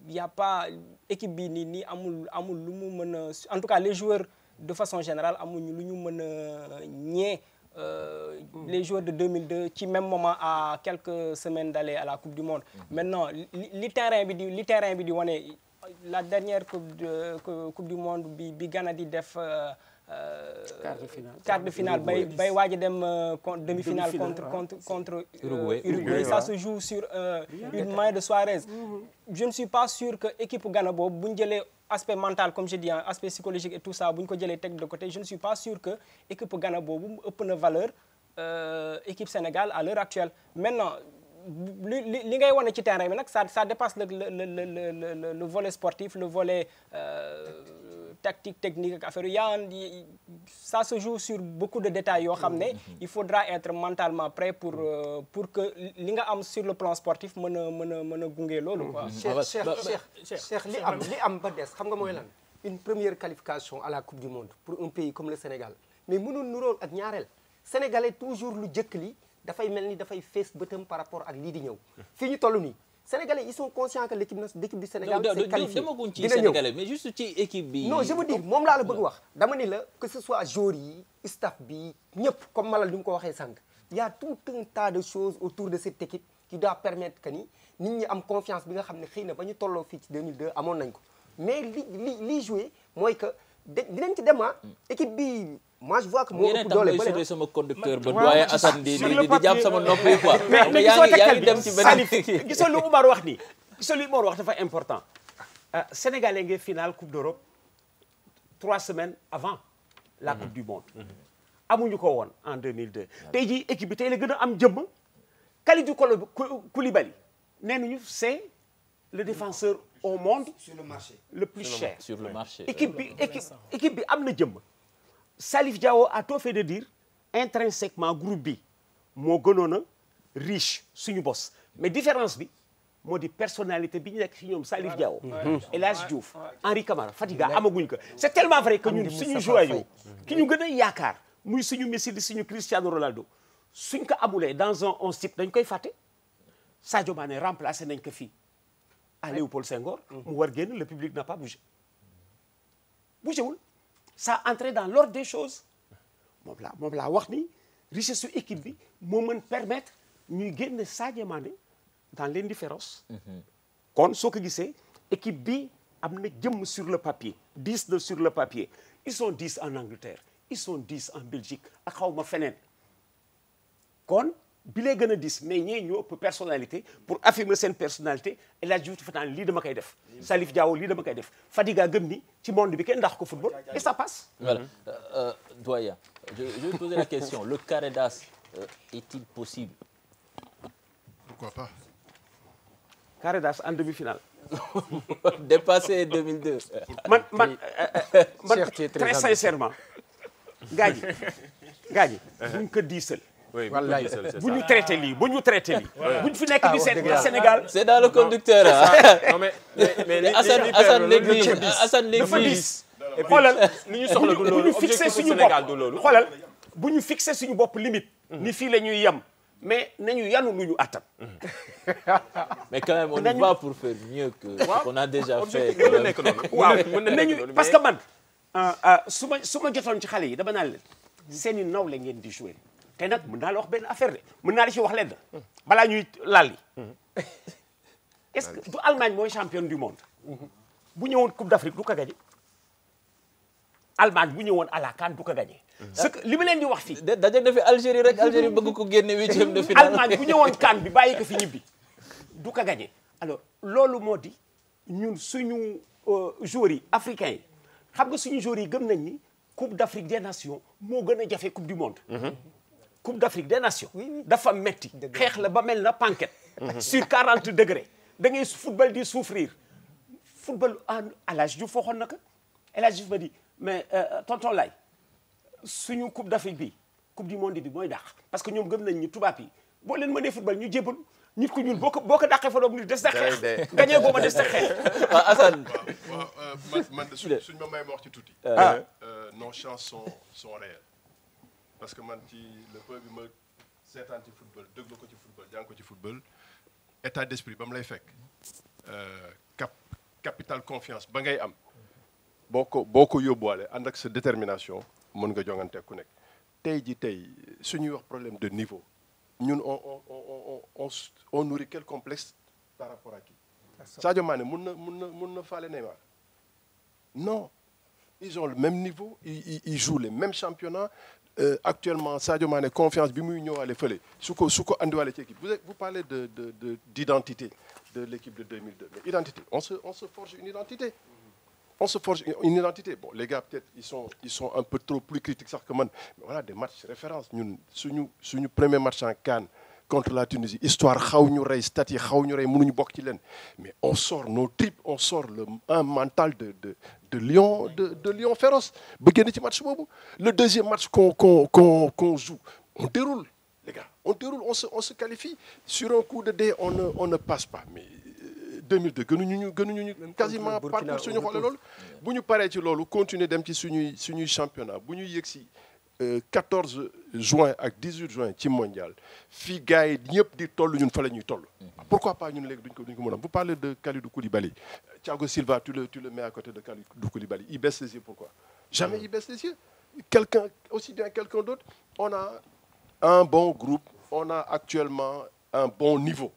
y a pas équipe bi nii amul lu mu mën a en tout cas les joueurs de façon générale amuñu lu ñu mën a ñee les joueurs de 2002 ci même moment à quelques semaines d'aller à la Coupe du Monde. Maintenant li terrain bi di wane la dernière Coupe du Monde bi Ghana di def quart de finale bay waaj a dem demi-finale contre Uruguay. Ça se joue sur une main de Suarez. Je ne suis pas sûr que équipe Ghana boobu bu ñu jëlee aspect mental comme je dis aspect psychologique et tout ça bu ñu ko jëlee teg de côté je ne suis pas sûr que équipe Ghana boobu ëpp na valeur équipe Sénégal à l'heure actuelle. Maintenant li ngay wane ci terrain bi nag ça dépasse le volet sportif le volet tactique technique ak affaire ça se joue sur beaucoup de détails yoo xam ne il faudra être mentalement prêt pour que li nga am sur le plan sportif mën a gunge loolu quoi. Cheikh li am ba des xam nga mooy lan une première qualification à la Coupe du Monde pour un pays comme le Sénégal mais mënul nuróol ak ñaareel sénégalais toujours lu jëkk li dafay mel ni dafay fees bëtam par rapport ak lii di ñëw fii ñu toll nii Sénégalais ils sont conscients que l'équipe du Sénégal c'est qualifié demaguñ ci dina ñëw Sénégalais mais juste ci équipe bi. non je veux dire moom laa la bëgg wax dama ni la que ce soit joueurs yi staff bi ñëpp comme Malal ni mu ko waxee sànq il y a tout un tas de choses autour de cette équipe qui doit permettre que ni nit ñi am confiance bi nga xam ne xëy na ba ñu tolloo fii ci 2002 amoon nañ ko mais li joué mooy que dinañ ci dem équipe bi moi je vois que moo ëpp doole ba léegi sama conducteur ba doyen Assane di jàpp sama nopp yi quoi. mais yaa ngi dem ci beneen gisoo lu Oumar wax nii gisoo lu Oumar wax dafa important Sénégalais ngi finale Coupe d'Europe 3 semaines avant la Coupe du Monde amuñu ko woon en 2002 tey jii équipe bi tey la gën a am jëmm Kalidou Koulibaly nee nañu c'est le défenseur au monde sur le marché le plus cher sur le marché équipe bi am na jëmm Salif Diao a tout fait de dire intrinsèquement groupe bi moo gënoon a riche suñu bos mais différence bi moo di personnalité bi ñu nekk ci ñoom Salif Diao El Hadji Diouf Henri Camara Fadiga amaguñ ko c'est tellement vrai que ñun suñu joueur yi ki ñu gën a yaakaar muy suñu Messi di suñu Cristiano Ronaldo suñ ko amulee dans un 11 type dañ koy fàtte Sadio Mané remplacé nañ ko fii à Léopold Senghor mu war génn le public n'a pas bougé bougéwul ça entré dans l'ordre des choses moom laa wax ni richesse su équipe bi moo mën permettre ñuy génn Sadio Mané dans l'indifférence kon soo ko gisee équipe bi am na jëmm sur le papier 10 de sur le papier ils sont 10 en Angleterre ils sont 10 en Belgique ak xaw ma feneen kon bi lay gën a 10 mais ñee ñoo ëpp personnalité pour affirmer seen personnalité El Hadji Diouf dafa naan lii dama koy def Salif Diao lii dama koy def Fadiga gëm ni ci monde bi kenn ndax ko football et ça passe. Voilà doyen je vais poser la question le carré d'as est-il possible? Pourquoi pas? Carré d'as en demi-finale. Dépassé 2002. man très sincèrement gaañi buñ ko diisal. oui bu ñu traité lii bu ñu fi nekk di Sénégal. c'est dans le conducteur non mais Assane néglige xoolal li ñu soxla du loolu fixé suñu Sénégal du bopp loolu. xoolal bu ñu fixé suñu bopp limite. ni fii la ñuy yem mais nañu yanu lu ñu attan. mais quand même on y va pour faire mieux que ce qu'on a déjà fait. waaw nañu parce que man su ma jotoon ci xale yi dama naan leen seeni naw la ngeen di jouer te nag mën naa la wax benn affaire de mën naa la ci wax leen balaa ñuy laal est-ce que du Allemagne mooy championne du monde bu ñëwoon Coupe d'Afrique du ko gagné Allemagne bu ñëwoon à la CAN du ko gagné. ce que li ma leen di wax fii. daje na fi Algérie rek Algérie bëgg ko génne 8e de finale. Allemagne bu ñëwoon CAN bi bàyyi ko fi ñibbi du ko gagné alors loolu moo di ñun suñu joueurs yi africains yi xam nga suñu joueurs yi gëm nañ ni Coupe d'Afrique des Nations moo gën a jafe Coupe du Monde. Coupe d'Afrique des Nations. dafa metti xeex la ba mel na panquette. sur 40 degrés da ngay football di souffrir football à l'âge du fooxoon na ko El Hadji Diouf ma di mais tonton Laye suñu Coupe d'Afrique bi Coupe du Monde bi mooy dàq parce que ñoom gëm nañ ni tubaab yi boo leen mënee football ñu jébal nit ku ñuul boo ko dàqee fa doom nit des na xeex gañee boo ma des na xeex. waaw Assane. man suñ ma may ma wax ci tuuti. nos chances sont réelles. parce que man ci le peu bi ma seetaan ci football déglu ko ci football jàng ko ci football état d'esprit ba mu lay fekk capital confiance ba ngay am boo ko yóbbuwaale ànd ak sa détermination mën nga jongante ku nekk tey suñuy wax problème de niveau ñun on nourrit quel complexe par rapport à qui Sadio Mané mun na faale Neymar non ils ont le même niveau ils jouent les mêmes championnats actuellement Sadio Mané confiance bi muy ñëwaale fële su ko andiwaale ci équipe vous parlez d'identité de l'équipe de 2002 mais identité on se forge une identité bon les gars peut-être ils sont un peu trop plus critiques sax que man mais voilà des matchs références ñun suñu premier match en CAN contre la Tunisie histoire xaw ñu rey stats yi xaw ñu rey mënuñu bokk ci leen mais on sort nos tripes on sort un mental de lion féroce ba génn ci match boobu le deuxième match qu'on joue on déroule les gars on se qualifie sur un coup de dé on ne passe pas mais 2002 gënuñu quasiment parcours suñu xoole loolu bu ñu paree ci loolu continuer dem ci suñuy championnat bu ñu yëg si 14 juin ak 18 juin ci mondial fii gars yi ñëpp di toll ñun fa la ñuy toll. Pourquoi pas ñun léegi duñ ko mën a vous parlez de Kalidou Koulibaly Thiago Silva tu le mets à côté de Kalidou Koulibaly il baisse les yeux pourquoi jamais il baisse les yeux quelqu'un aussi bien quelqu'un d'autre on a un bon groupe on a actuellement un bon niveau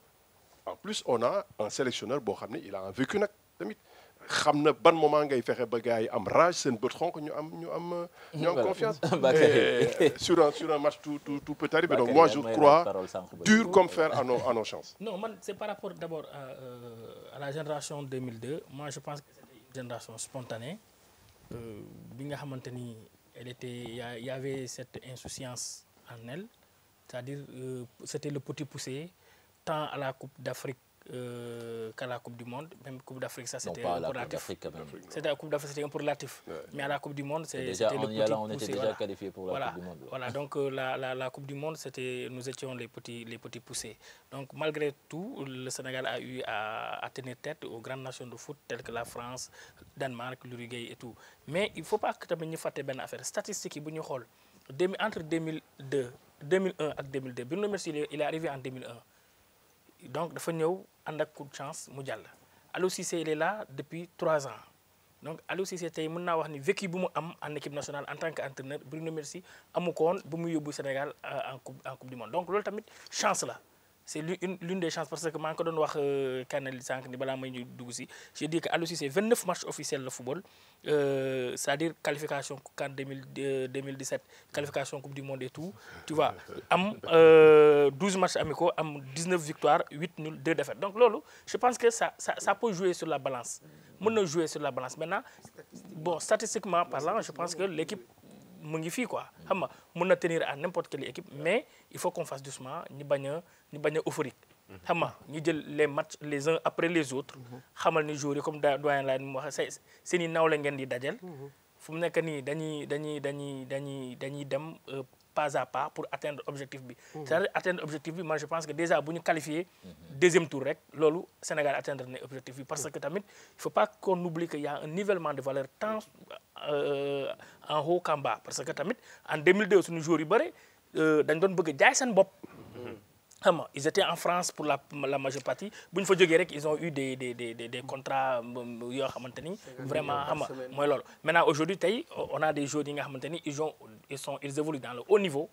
en plus on a un sélectionneur boo xam ne il a un vécu nag tamit xam na ban moment ngay fexe ba gars yi am rage seen bët xonk ñu am confiance sur un match tout peut arriver donc moi je crois dur comme fer à nos chances. Non man c'est par rapport d'abord à la génération 2002 moi je pense que c'était une génération spontanée bi nga xamante ni elle était il y avait cette insouciance en elle c'est-à-dire c'était le petit poussé tant à la Coupe d'Afrique qu'à la Coupe du Monde. Même Coupe d'Afrique, ça c'était un peu relatif. C'était la Coupe d'Afrique, c'était un peu relatif. Ouais. Mais à la Coupe du Monde, c'était le petit on était déjà qualifiés pour la Coupe du Monde. Voilà, donc la Coupe du Monde, nous étions les petits poussés. Donc malgré tout, le Sénégal a eu à tenir tête aux grandes nations de foot telles que la France, Danemark, l'Uruguay et tout. Mais il ne faut pas que nous fassions une affaire. Statistiques, entre 2002, 2001 et 2002, Bruno Metsu, il est arrivé en 2001. Donc dafa ñëw ànd ak coup de chance mu jàll Aliou Cissé il est là depuis 3 ans donc Aliou Cissé tey mën naa wax ni vécu bu mu am en équipe nationale en tant qu'entraîneur Bruno Metsu amu ko woon bu mu yóbbu Sénégal en coupe du monde donc loolu tamit chance la c'est l'une des chances parce que maa ngi ko doon wax Kanel sànq ni balaa may ñu dugg si j'ai dit que Aliou Cissé 29 matchs officiels de football c'est-à-dire qualification CAN 2017 qualification coupe du monde et tout tu vois am 12 matchs amicaux am 19 victoires 8 nuls 2 défaites donc loolu je pense que ça peut jouer sur la balance mën na jouer sur la balance maintenant bon statistiquement parlant je pense que l'équipe mu ngi fii quoi xam nga mën na tenir à n'importe quelle équipe mais il faut qu'on fasse doucement ñu bañ a euphorique xam nga ñu jël les matchs les uns après les autres xamal ni joueurs yi comme doyen laa mu wax seen i naw la ngeen di dajal fu mu nekk nii dañuy dem pas à pas pour atteindre objectif bi c'est-à-dire atteindre objectif bi moi je pense que déjà bu ñu qualifié deuxième tour rek loolu Sénégal atteindre na objectif bi parce que tamit il faut pas qu'on oublie qu'il y a un nivellement de valeur tant en haut qu'en bas parce que tamit en 2002 suñu joueurs yu bëri dañ doon bëgg jaay seen bopp xam nga ils étaient en France pour la majeure partie bu ñu fa jógee rek ils ont eu des contrats yoo xamante ni vraiment xam nga mooy loolu maintenant aujourd'hui tey on a des joueurs yi nga xamante ni ils évoluent dans le haut niveau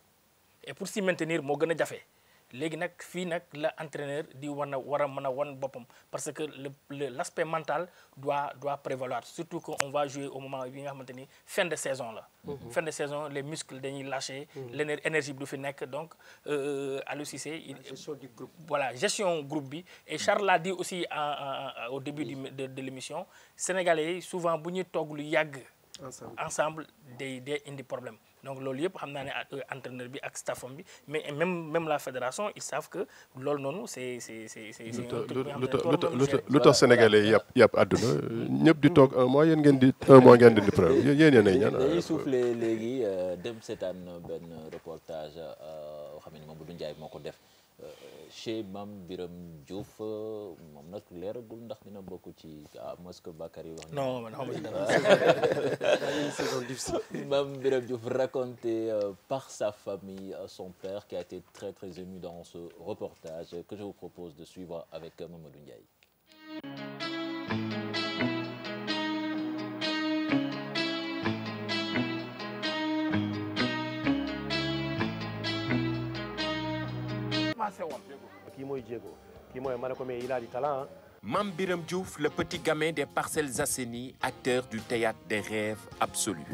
et pour s'y maintenir moo gën a jafe léegi nag fii nag la entraîneur di war a mën a wan boppam parce que l'aspect mental doit prévaloir surtout que on va jouer au moment bi nga xamante ni fin de saison la fin de saison les muscles dañuy lâcher l'énergie bi du fi nekk donc Aliou Cissé gestion du groupe voilà gestion groupe bi et Charles l'a dit aussi au début de l'émission sénégalais yi souvent bu ñuy toog lu yàgg ensemble day indi problème donc loolu yëpp xam naa ne entraîneur bi ak staffam bi mais même la fédération ils savent que loolu noonu c'est lu tax sénégalais yàpp àdduna ñëpp di toog un mois ngeen di preuve yéen ay ñaan dañuy soufflé léegi dem seetaan benn reportage xam ne Mamadou Ndiaye moo ko def chez Mame Birame Diouf moom nag leeragul ndax dina bokk ci mos que Bakary wax. non man xaw ma ci dara. Mame Birame Diouf raconté par sa famille son père qui a été très très ému dans ce reportage que je vous propose de suivre avec Mamadou Ndiaye. kii mooy Diego kii mooy ma ne ko mais il a du talent hein. Mame Birame Diouf, le petit gamin des Parcelles Assainies, acteur du théâtre des rêves absolus.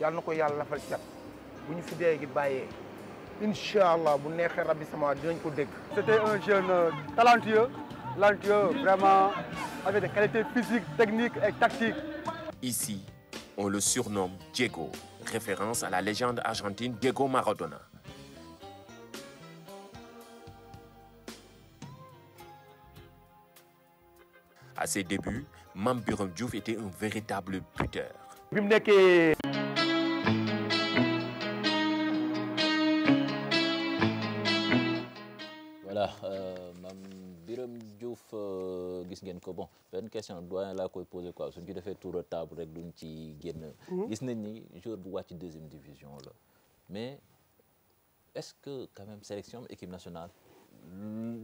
yàlla na ko yàlla lafal cat bu ñu fi dee gi bàyyee incha allah bu neexee rabbi sama dinañ ko dégg. C'était un jeune talentueux vraiment avec des qualités physiques, techniques et tactiques. Ici, on le surnomme Diego, référence à la légende argentine Diego Maradona. À ses débuts, Mame Birame Diouf était un véritable buteur. bi mu nekkee. Voilà, Mame Birame Diouf gis gis ngeen ko bon benn question doyen laa koy posé quoi suñ ci defee tour de table rek duñ ci génn. gis nañ ni joueur bu wàcc deuxième division la mais est-ce que quand même sélection équipe nationale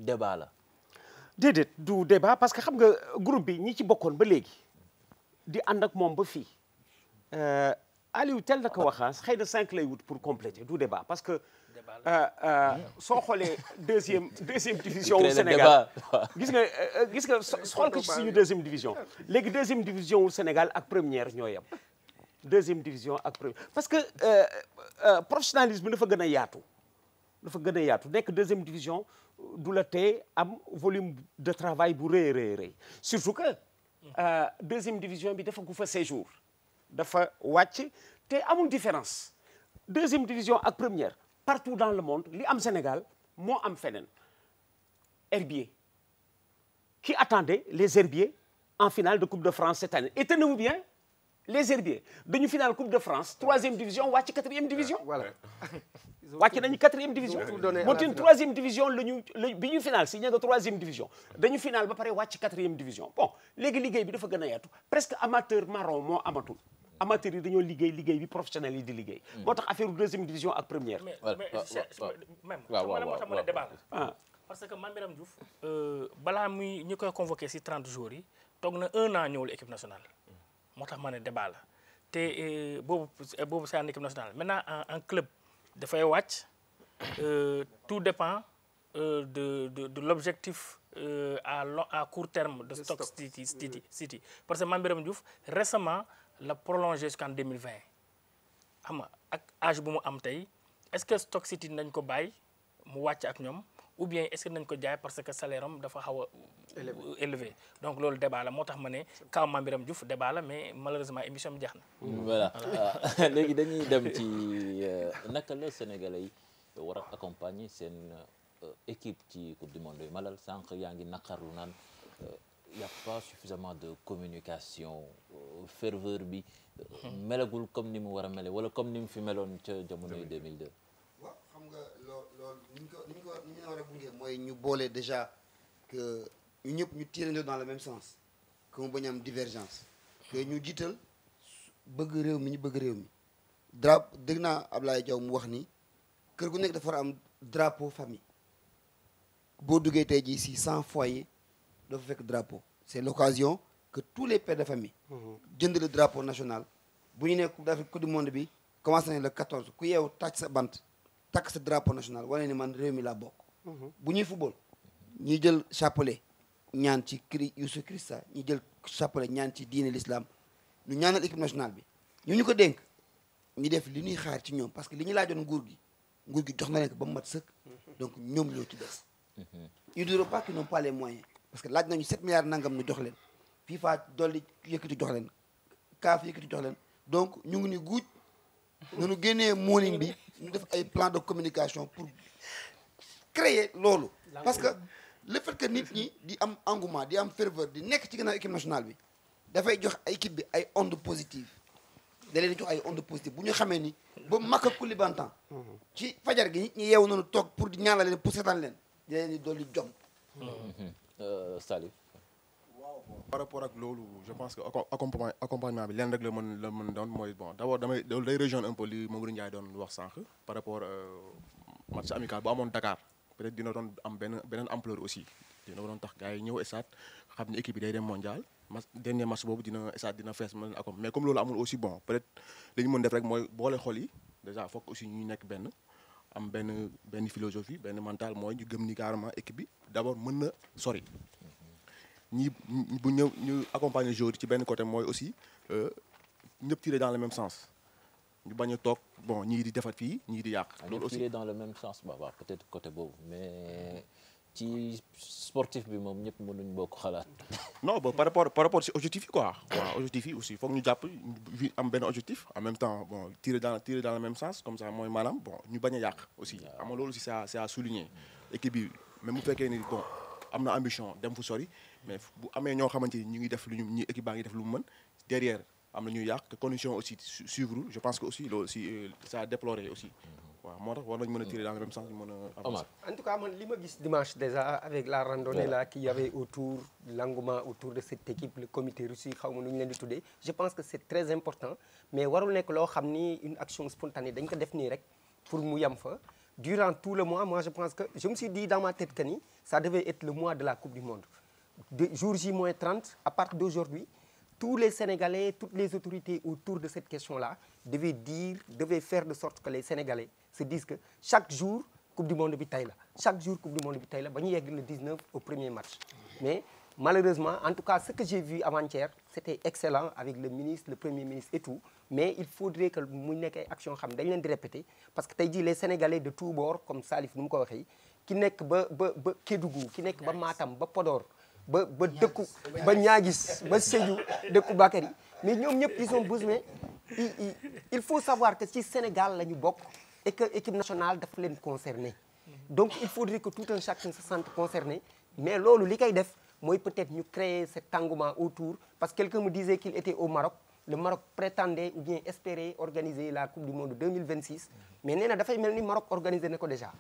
débat la. déedéet du débat parce que xam nga groupe bi ñi ci bokkoon ba léegi di ànd ak moom ba fii Aliou tel na ko waxaas xëy na 5 lay wut pour compléter du débat parce que soo xoolee deuxième division wu Sénégal gis nga xool ko ci suñu deuxième division léegi deuxième division wu Sénégal ak première ñoo yem deuxième division ak première parce que professionnalisme dafa gën a yaatu nekk deuxième division du la tee am volume de travail bu rëy surtout que deuxième division bi dafa gu fa séjour dafa wàcc te amul différence deuxième division ak première partout dans le monde li am Sénégal moo am feneen herbiers qui attendait les herbiers en finale de Coupe de France cette année et tenez-vous bien les herbiers dañu finale Coupe de France 3e division wàcc 4e division. voilà wàcc nañu 4e division. moom 3e division bi ñu finale si ña nga 3e division dañu finale ba pare wàcc 4e division bon léegi liggéey bi dafa gën a yaatu presque amateur marron moo amatul. amateurs yi dañoo liggéey bi professionnels yi di liggéey. moo tax affaire deuxième division ak première. mais même moo tax ma ne débat la parce que Mame Biram Diouf balaa muy ñu koy convoqué si 30 jours yi toog na 1 an ñëwul équipe nationale moo tax ma ne débat la te boobu c'est en équipe nationale maintenant en club dafay wàcc tout dépend de l'objectif à court terme de Stoke City parce que Mame Biram Diouf récemment la prolongé jusqu'en 2020 xam nga ak âge bu mu am tey est-ce que Stoke City nañ ko bàyyi mu wàcc ak ñoom ou bien est-ce que nañ ko jaay parce que salaire am dafa xaw a élevé donc loolu débat la moo tax ma ne kaw Mame Biram Diouf débat la mais malheureusement émission bi jeex na. voilà léegi dañuy dem ci naka la Sénégalais yi war a accompagner seen équipe ci coupe du monde yi Malal sànq yaa ngi naqarlu naan. Il n'y a pas suffisamment de communication ferveur bi melagul comme ni mu war a mele wala comme ni mu fi meloon ca jamonoy 2002. waaw xam nga loolu ni ñu war a gunge mooy ñu boole déjà que ñu ñëpp ñu tirandoo dans le même sens que mu bañ am divergence que ñu jiital bëgg réew mi ñu bëgg réew mi dégg naa Ablaye Diaw mu wax ni kër gu nekk dafa war a am drapeau famille boo duggee tey jii si 100 foyers dafa fekk drapeau c'est l'occasion que tous les pères de famille jënd le drapeau national bu ñu nee coupe du monde bi commencé nañ le 14 ku yeew tàcc sa bant takk sa drapeau national wane ni man réew mi laa bokk bu ñuy football ñi jël chapelet ñaan ci Youssou Christa ñi jël chapelet ñaan ci diine l'islam ñu ñaanal équipe nationale bi ñu ko dénk ñu def li ñuy xaar ci ñoom parce que li ñu laajoon nguur gi jox na leen ko ba mu mat sëkk donc ñoom ñoo ci des ils ne diront pas qu'ils n'ont pas les moyens parce que laaj nañu 7 milliards nangam ñu jox leen FIFA dolli yëkkati jox leen CAF yëkkati jox leen donc ñu ngi ni guuj nañu génnee morning bi ñu def ay plan de communication pour créer loolu parce que le fait que nit ñi di am engouement di am ferveur di nekk ci gannaaw équipe nationale bi dafay jox ay équipe bi ay ondes positives da leen di jox ay ondes positives bu ñu xamee ni ba Maka Koulibantang ci fajar gi nit ñi yeewu nañu toog pour di ñaanal leen pour seetaan leen di leen di dolli jom Salif. waaw par rapport ak loolu je pense que accompagnement bi leen rek la mën doon mooy bon d'abord loolu day rejoindre un peu li Mamadou Ndiaye doon wax sànq par rapport match amical bu amoon Dakar peut-être dina doon am beneen ampleur aussi dina doon tax gars yi ñëw stade xam ne équipe bi day dem mondial dernier match boobu stade dina fees mën accompagner mais comme loolu amul aussi bon peut-être li ñu mën def rek mooy boole xol yi déjà foog aussi ñuy nekk benn am benn philosophie benn mental mooy ñu gëm ni carrément équipe bi d'abord mën na sori ñi bu ñëw ñu accompagner joueur ci benn côté mooy aussi ñëpp tirer dans le même sens ñu bañ a toog bon ñii di defar fii ñii di yàq. loolu aussi tirer dans le même sens waaw peut-être côté boobu mais ci sportif bi moom ñëpp mënuñ bokk xalaat. non ba par rapport ci objectif yi quoi. waaw objectif yi aussi foog ñu jàpp am benn objectif en même temps bon tirer dans le même sens comme ça mooy maanaam bon ñu bañ a yàq aussi. xam nga loolu aussi c'est à souligner équipe bi même bu fekkee ni bon am na ambition dem fu sori mais bu amee ñoo xamante ni ñu ngi def lu ñu équipe baa ngi def lu mu mën derrière am na ñuy yàq te condition aussi suivre je pense que aussi loolu aussi ça a déploré aussi. waaw moo tax war nañu mën a tirer dans le même sens ñu mën a avancer. En tout cas man li ma gis dimanche déjà avec la randonnée là qu'il y avait autour, l'engouement autour de cette équipe, le comité Russie xaw ma nu ñu leen di tuddee, je pense que c'est très important mais warul nekk loo xam ni une action spontanée dañ ko def nii rek pour mu yem fa. Durant tout le mois, moi je pense que je me suis dit dans ma tête que ni ça devait être le mois de la Coupe du Monde. De jour J-30, à partir d'aujourd'hui, tous les Sénégalais, toutes les autorités autour de cette question-là devaient faire de sorte que les Sénégalais se disent que chaque jour, Coupe du Monde bi tey la. Chaque jour, Coupe du Monde bi tey la ba ñu yegg le 19 au premier match. Mais malheureusement, en tout cas, ce que j'ai vu avant-hier, c'était excellent avec le ministre, le premier ministre et tout. Mais il faudrait que mu nekk ay action xam dañ leen di répéter parce que tey jii les Sénégalais de tous bords comme Salif nu mu ko waxee ki nekk ba Kédougou ki nekk ba Matam ba Podor ba dëkku ba Niaguis ba Sédhiou dëkku Bakary mais ñoom ñëpp ils ont besoin il faut savoir que ci Sénégal la ñu bokk et que équipe nationale dafa leen concerné donc il faudrait que tout un chacun se sente concerné mais loolu li koy def mooy peut-être ñu créer cet engouement autour parce que quelqu'un me disait qu'il était au Maroc. Le Maroc prétendait ou bien espérait organiser la Coupe du Monde 2026 mais nee na dafay mel ni Maroc organisé na ko déjà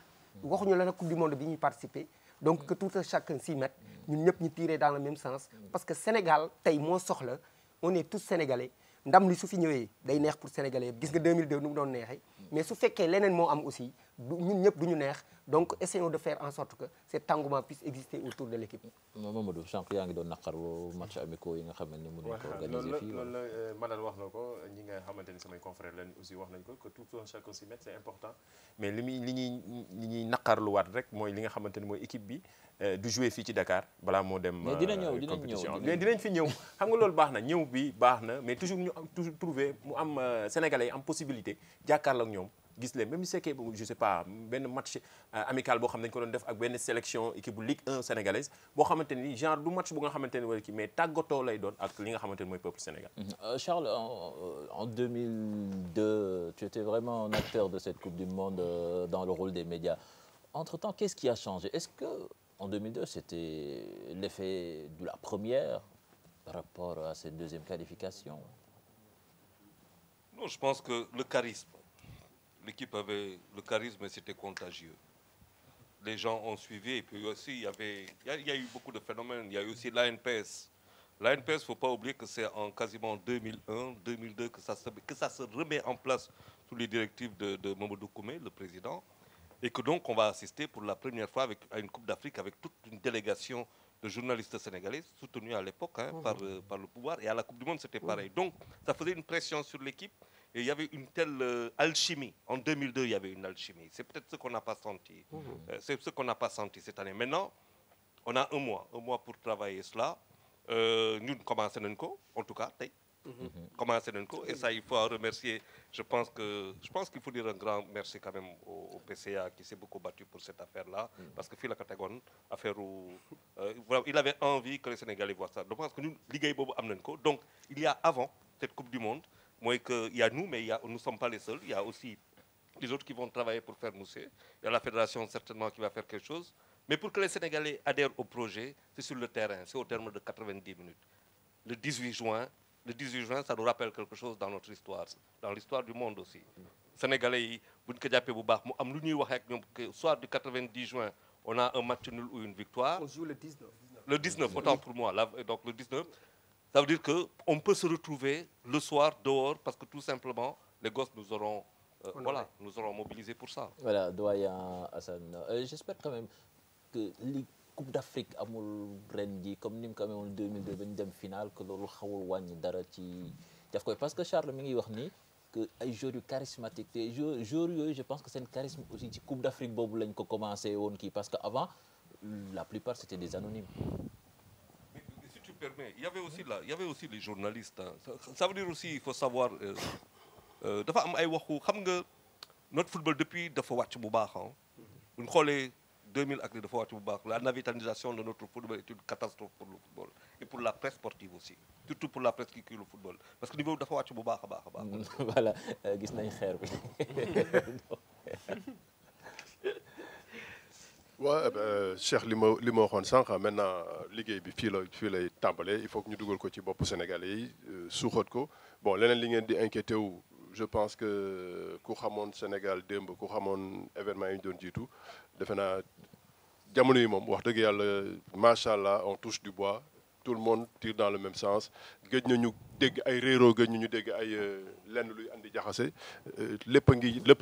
waxuñu la nag Coupe du Monde bi ñuy participer donc que tout un chacun s'y mette ñun ñëpp ñu tirer dans le même sens parce que Sénégal tey moo soxla on est tous sénégalais ndam li su fi ñëwee day neex pour sénégalais gis nga 2002 nu mu doon neexee mais su fekkee leneen moo am aussi ñun ñëpp du ñu neex donc essayons de faire en sorte que cet engouement puisse exister autour de l'équipe. Mamadou sànq yaa ngi doon naqarlu match amicaux yi nga xam ne mënuñ ko organiser fii. loolu la Manal wax na ko ñi nga xamante ni samay confrères lañ aussi wax nañ ko que tout un chacun s'y mette c'est important mais li ñuy naqarluwaat rek mooy li nga xamante ni mooy équipe bi du jouer fii ci Dakar balaa moo dem. mais dinañ fi ñëw xam nga loolu baax na ñëw bi baax na mais toujours ñu toujours trouver mu am sénégalais am possibilité jàkkaarloo ak ñoom. gis leen même si c'est je sais pas benn match amical boo xam ne dañu ko doon def ak benn sélection équipe bu Ligue 1 sénégalaise boo xamante ni genre du match bu nga xamante ni wala kii mais tàggatoo lay doon ak li nga xamante ni mooy peuple sénégal. Charles, en 2002 tu étais vraiment un acteur de cette Coupe du Monde dans le rôle des médias. Entre-temps, qu'est-ce qui a changé? Est-ce que en 2002 c'était l'effet de la première par rapport à cette deuxième qualification? Non, je pense que le charisme. L'équipe avait le charisme et c'était contagieux. Les gens ont suivi et puis aussi il y a eu beaucoup de phénomènes. Il y a eu aussi l'ANPS. L'ANPS, il ne faut pas oublier que c'est en quasiment 2001, 2002 que ça se remet en place sous les directives de Mamadou Koumé, le président, et que donc on va assister pour la première fois à une Coupe d'Afrique avec toute une délégation de journalistes sénégalais soutenus à l'époque par le pouvoir. Et à la Coupe du Monde, c'était pareil. Donc ça faisait une pression sur l'équipe. Et il y avait une telle alchimie. En 2002, il y avait une alchimie. C'est peut-être ce qu'on n'a pas senti. C'est ce qu'on n'a pas senti cette année. Maintenant, on a un mois pour travailler cela. Nous commençons en tout cas, et ça, il faut en remercier. Je pense qu'il faut dire un grand merci quand même au PCA qui s'est beaucoup battu pour cette affaire-là. Parce que Phil Katagon, il avait envie que les Sénégalais voient ça. Je pense que nous, Ligue Bobo Amnenko. Donc, il y a avant cette Coupe du Monde, moi, il y a nous, mais nous ne sommes pas les seuls. Il y a aussi les autres qui vont travailler pour faire mousser. Il y a la fédération certainement qui va faire quelque chose. Mais pour que les Sénégalais adhèrent au projet, c'est sur le terrain, c'est au terme de 90 minutes. Le 18 juin, ça nous rappelle quelque chose dans notre histoire, dans l'histoire du monde aussi. Sénégalais, soir du 90 juin, on a un match nul ou une victoire. On joue le 19. Le 19, autant pour moi. Donc le 19. Ça veut dire qu'on peut se retrouver le soir dehors parce que tout simplement, les gosses nous auront mobilisés pour ça. Voilà, doyen Hassan. J'espère quand même que les Coupe d'Afrique amul ren ji comme ni mu ko amee woon 2002 ba ñu dem finale que loolu xawul wàññi dara ci def koy parce que Charles mi ngi wax ni que ay joueurs yu charismatique te joueurs yooyu je pense que seen charisme aussi ci Coupe d'Afrique boobu lañ ko commencé woon kii parce que avant la plupart c'était des anonymes. Permet. Il y avait aussi les journalistes. Ça veut dire aussi, il faut savoir, dafa am ay waxu xam nga notre football depuis dafa wàcc bu baax bu ñu xoolee 2000 ak dafa wàcc bu baax la navitalisation de notre football est une catastrophe pour le football et pour la presse sportive aussi surtout pour la presse qui couvre le football parce que niveau dafa wàcc bu baax a baax. Voilà gis nañ xeer bi. waaw Cheikh li ma waxoon sànq maintenant liggéey bi fii lay tàmbalee il faut que ñu dugal ko ci bopp Sénégalais yi suuxat ko bon leneen li ngeen di inquiété wu je pense que ku xamoon Sénégal démb ku xamoon événement yi ñu doon jiitu defe naa jamono yi moom wax dëgg yàlla macha allah on touche du bois tout le monde tire dans le même sens gëj nañu dégg ay réeroo gëj nañu dégg ay lenn luy andi jaxase lépp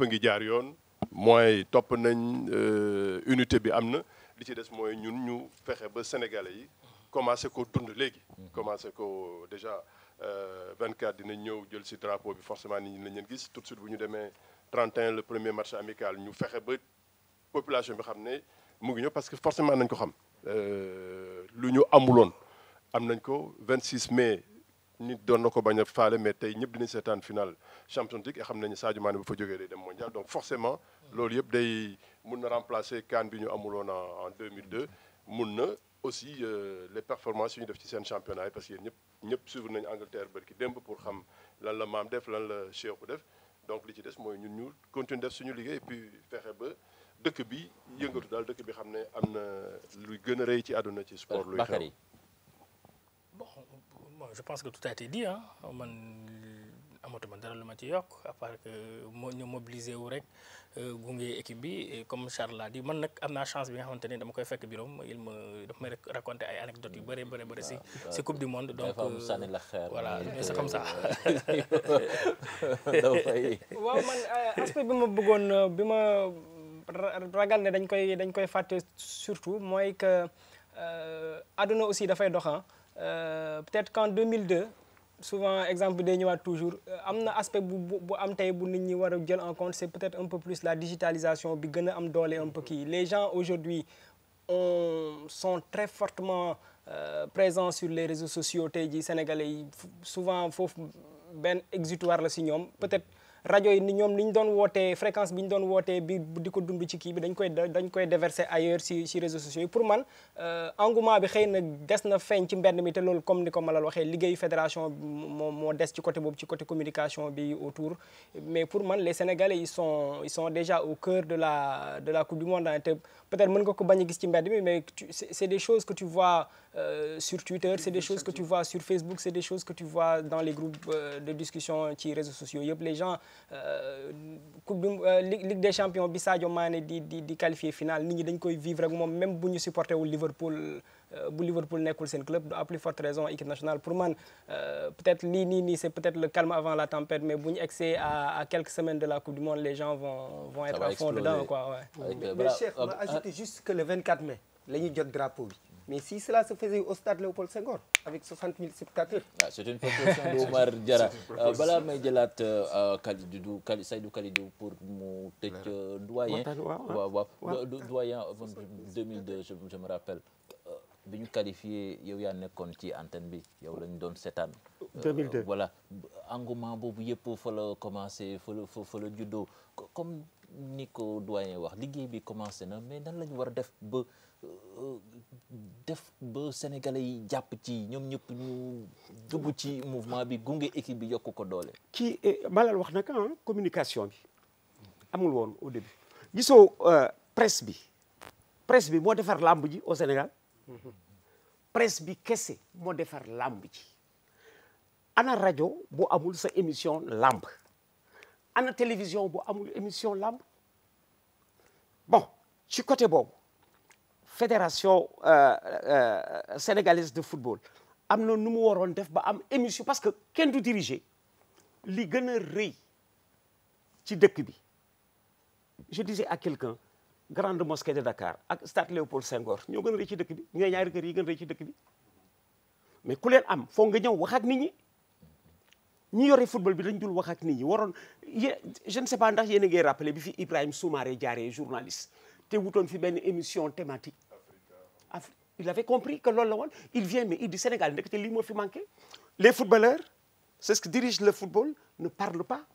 a ngi jaar yoon. mooy topp nañ unité bi am na li ci des mooy ñun ñu fexe ba sénégalais yi commencé ko dund léegi. commencé ko déjà 24 dinañ ñëw jël ci drapeau bi forcément nit ñi lañ leen gis tout de suite bu ñu demee 31 le premier match amical ñu fexe ba population bi xam ne mu ngi ñëw parce que forcément nañ ko xam lu ñu amuloon am nañ ko 26 mai. nit doon na ko bañ a faale mais tey ñëpp dinañ seetaan final Champions League xam nañu Sadio Mané bu fa jógee day dem mondial donc forcément loolu yëpp day mun na remplacer CAN bi ñu amuloon en 2002 mun na aussi les performances yu ñu def ci seen championnat yi parce que yéen ñëpp suivre nañu Angleterre bërki démb pour xam lan la maam def lan la Cheikhou def donc li ci des mooy ñun ñu continue def suñu liggéey et puis fexe ba dëkk bi yëngatu daal dëkk bi xam ne am na luy gën a rëy ci àdduna ci sport luy xew. Bon, je pense que tout a été dit ah man amatuma dara lu ma ci yokk à part que ñu mobiliser wu rek gunge équipe bi comme Charles l'a dit man nag am naa chance bi nga xamante ne dama koy fekk biroom daf may raconter ay anecdotes yu bëri si coupe du monde donc sànni la xeer voilà c'est comme ça. waaw man aspect bi ma bëggoon bi ma ragal ne dañ koy fàtte surtout mooy que àdduna aussi dafay doxan peut-être qu'en 2002 souvent exemple bi day ñëwaat toujours am na aspect bu am tey bu nit ñi war a jël en compte c'est peut-être un peu plus la digitalisation bi gën a am doole un peu kii les gens aujourd'hui sont très fortement présents sur les réseaux sociaux tey jii sénégalais yi souvent foofu benn exutoire la si ñoom peut-être rajo yi ni ñoom li ñu doon wootee fréquence bi ñu doon wootee bi di ko dund ci kii bi dañ koy déverser ailleurs si réseaux sociaux yi pour man engouement bi xëy na des na feeñ ci mbedd mi te loolu comme ni ko Malal waxee liggéeyu fédération moo des ci côté boobu ci côté communication bi autour mais pour man les Sénégalais ils sont déjà au cœur de la coupe du monde te peut-être mën nga ko bañ a gis ci mbedd mi mais c'est des choses que tu vois sur Twitter c'est des choses que tu vois sur Facebook c'est des choses que tu vois dans les groupes de discussion ci réseaux sociaux yëpp les gens Ligue des champions bi Sadio Mané di qualifier finale nit ñi dañ koy vivre ak moom même bu ñu supporté wul Liverpool bu Liverpool nekkul seen club à plus forte raison équipe nationale pour man peut-être lii nii c'est peut-être le calme avant la tempête mais bu ñu egsee à quelques semaines de la coupe du monde les gens vont être à fond dedans quoi ouais. Mais Cheikh ma ajouter juste que le 24 mai la ñuy jot drapeau bi mais si cela se faisait au stade Léopold Senghor avec 60 000 spectateurs. C'est une proposition d'Oumar Diarra balaa may jëlaat Seydou Kalidou pour mu tëj doyen. waaw doyen 2002 je me rappelle bi ñu qualifié yow yaa nekkoon ci antenne bi yow lañu doon seetaan. 2002 voilà engouement boobu yëpp fa la commencé fa la juddoo comme ni ko doyen wax liggéey bi commencé na mais nan la ñu war a def ba sénégalais yi jàpp ci ñoom ñëpp ñu dugg ci mouvement bi gunge équipe bi yokk ko doole. kii Malal wax naka communication bi amul woon au début gisoo presse bi moo defar làmb ji au Sénégal presse bi kese moo defar làmb ji ana rajo bu amul sa émission làmb ana télévision bu amul émission làmb bon ci côté boobu fédération sénégalaise de football am na nu mu waroon def ba am émission parce que kenn du diriger li gën a rëy ci dëkk bi je disais à quelqu'un grande mosquée de Dakar ak stade Léopold Senghor ñoo gën a rëy ci dëkk bi ñooy ñaari kër yi gën a rëy ci dëkk bi mais ku leen am foog nga ñëw wax ak nit ñi ñi yore football bi dañ dul wax ak nit ñi waroon je ne sais pas ndax yéen a ngi rappelé bi fi Ibrahima Soumaré jaaree journaliste te wutoon fi benn émission thématique il avait compris que loolu la woon il vient mais il dit Sénégal ndekk te lii moo fi manqué les footballeurs c'est ce que dirige le football ne parle pas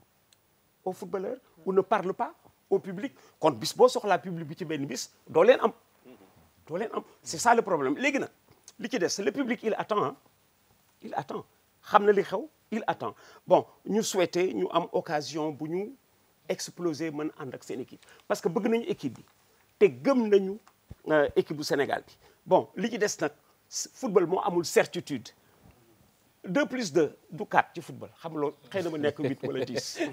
aux footballeurs ou ne parle pas au public kon bis boo soxlaa public bi ci benn bis doo leen am c'est ça le problème léegi nag li ci des le public il attend xam na li xew il attend bon ñu souhaiter ñu am occasion bu ñu exploser mën ànd ak seen équipe parce que bëgg nañu équipe bi te gëm nañu équipe bu Sénégal bi bon li ci des nag football moo amul certitude 2 plus 2 du 4 ci football xam nga loolu xëy na ma nekk 8 wala 10.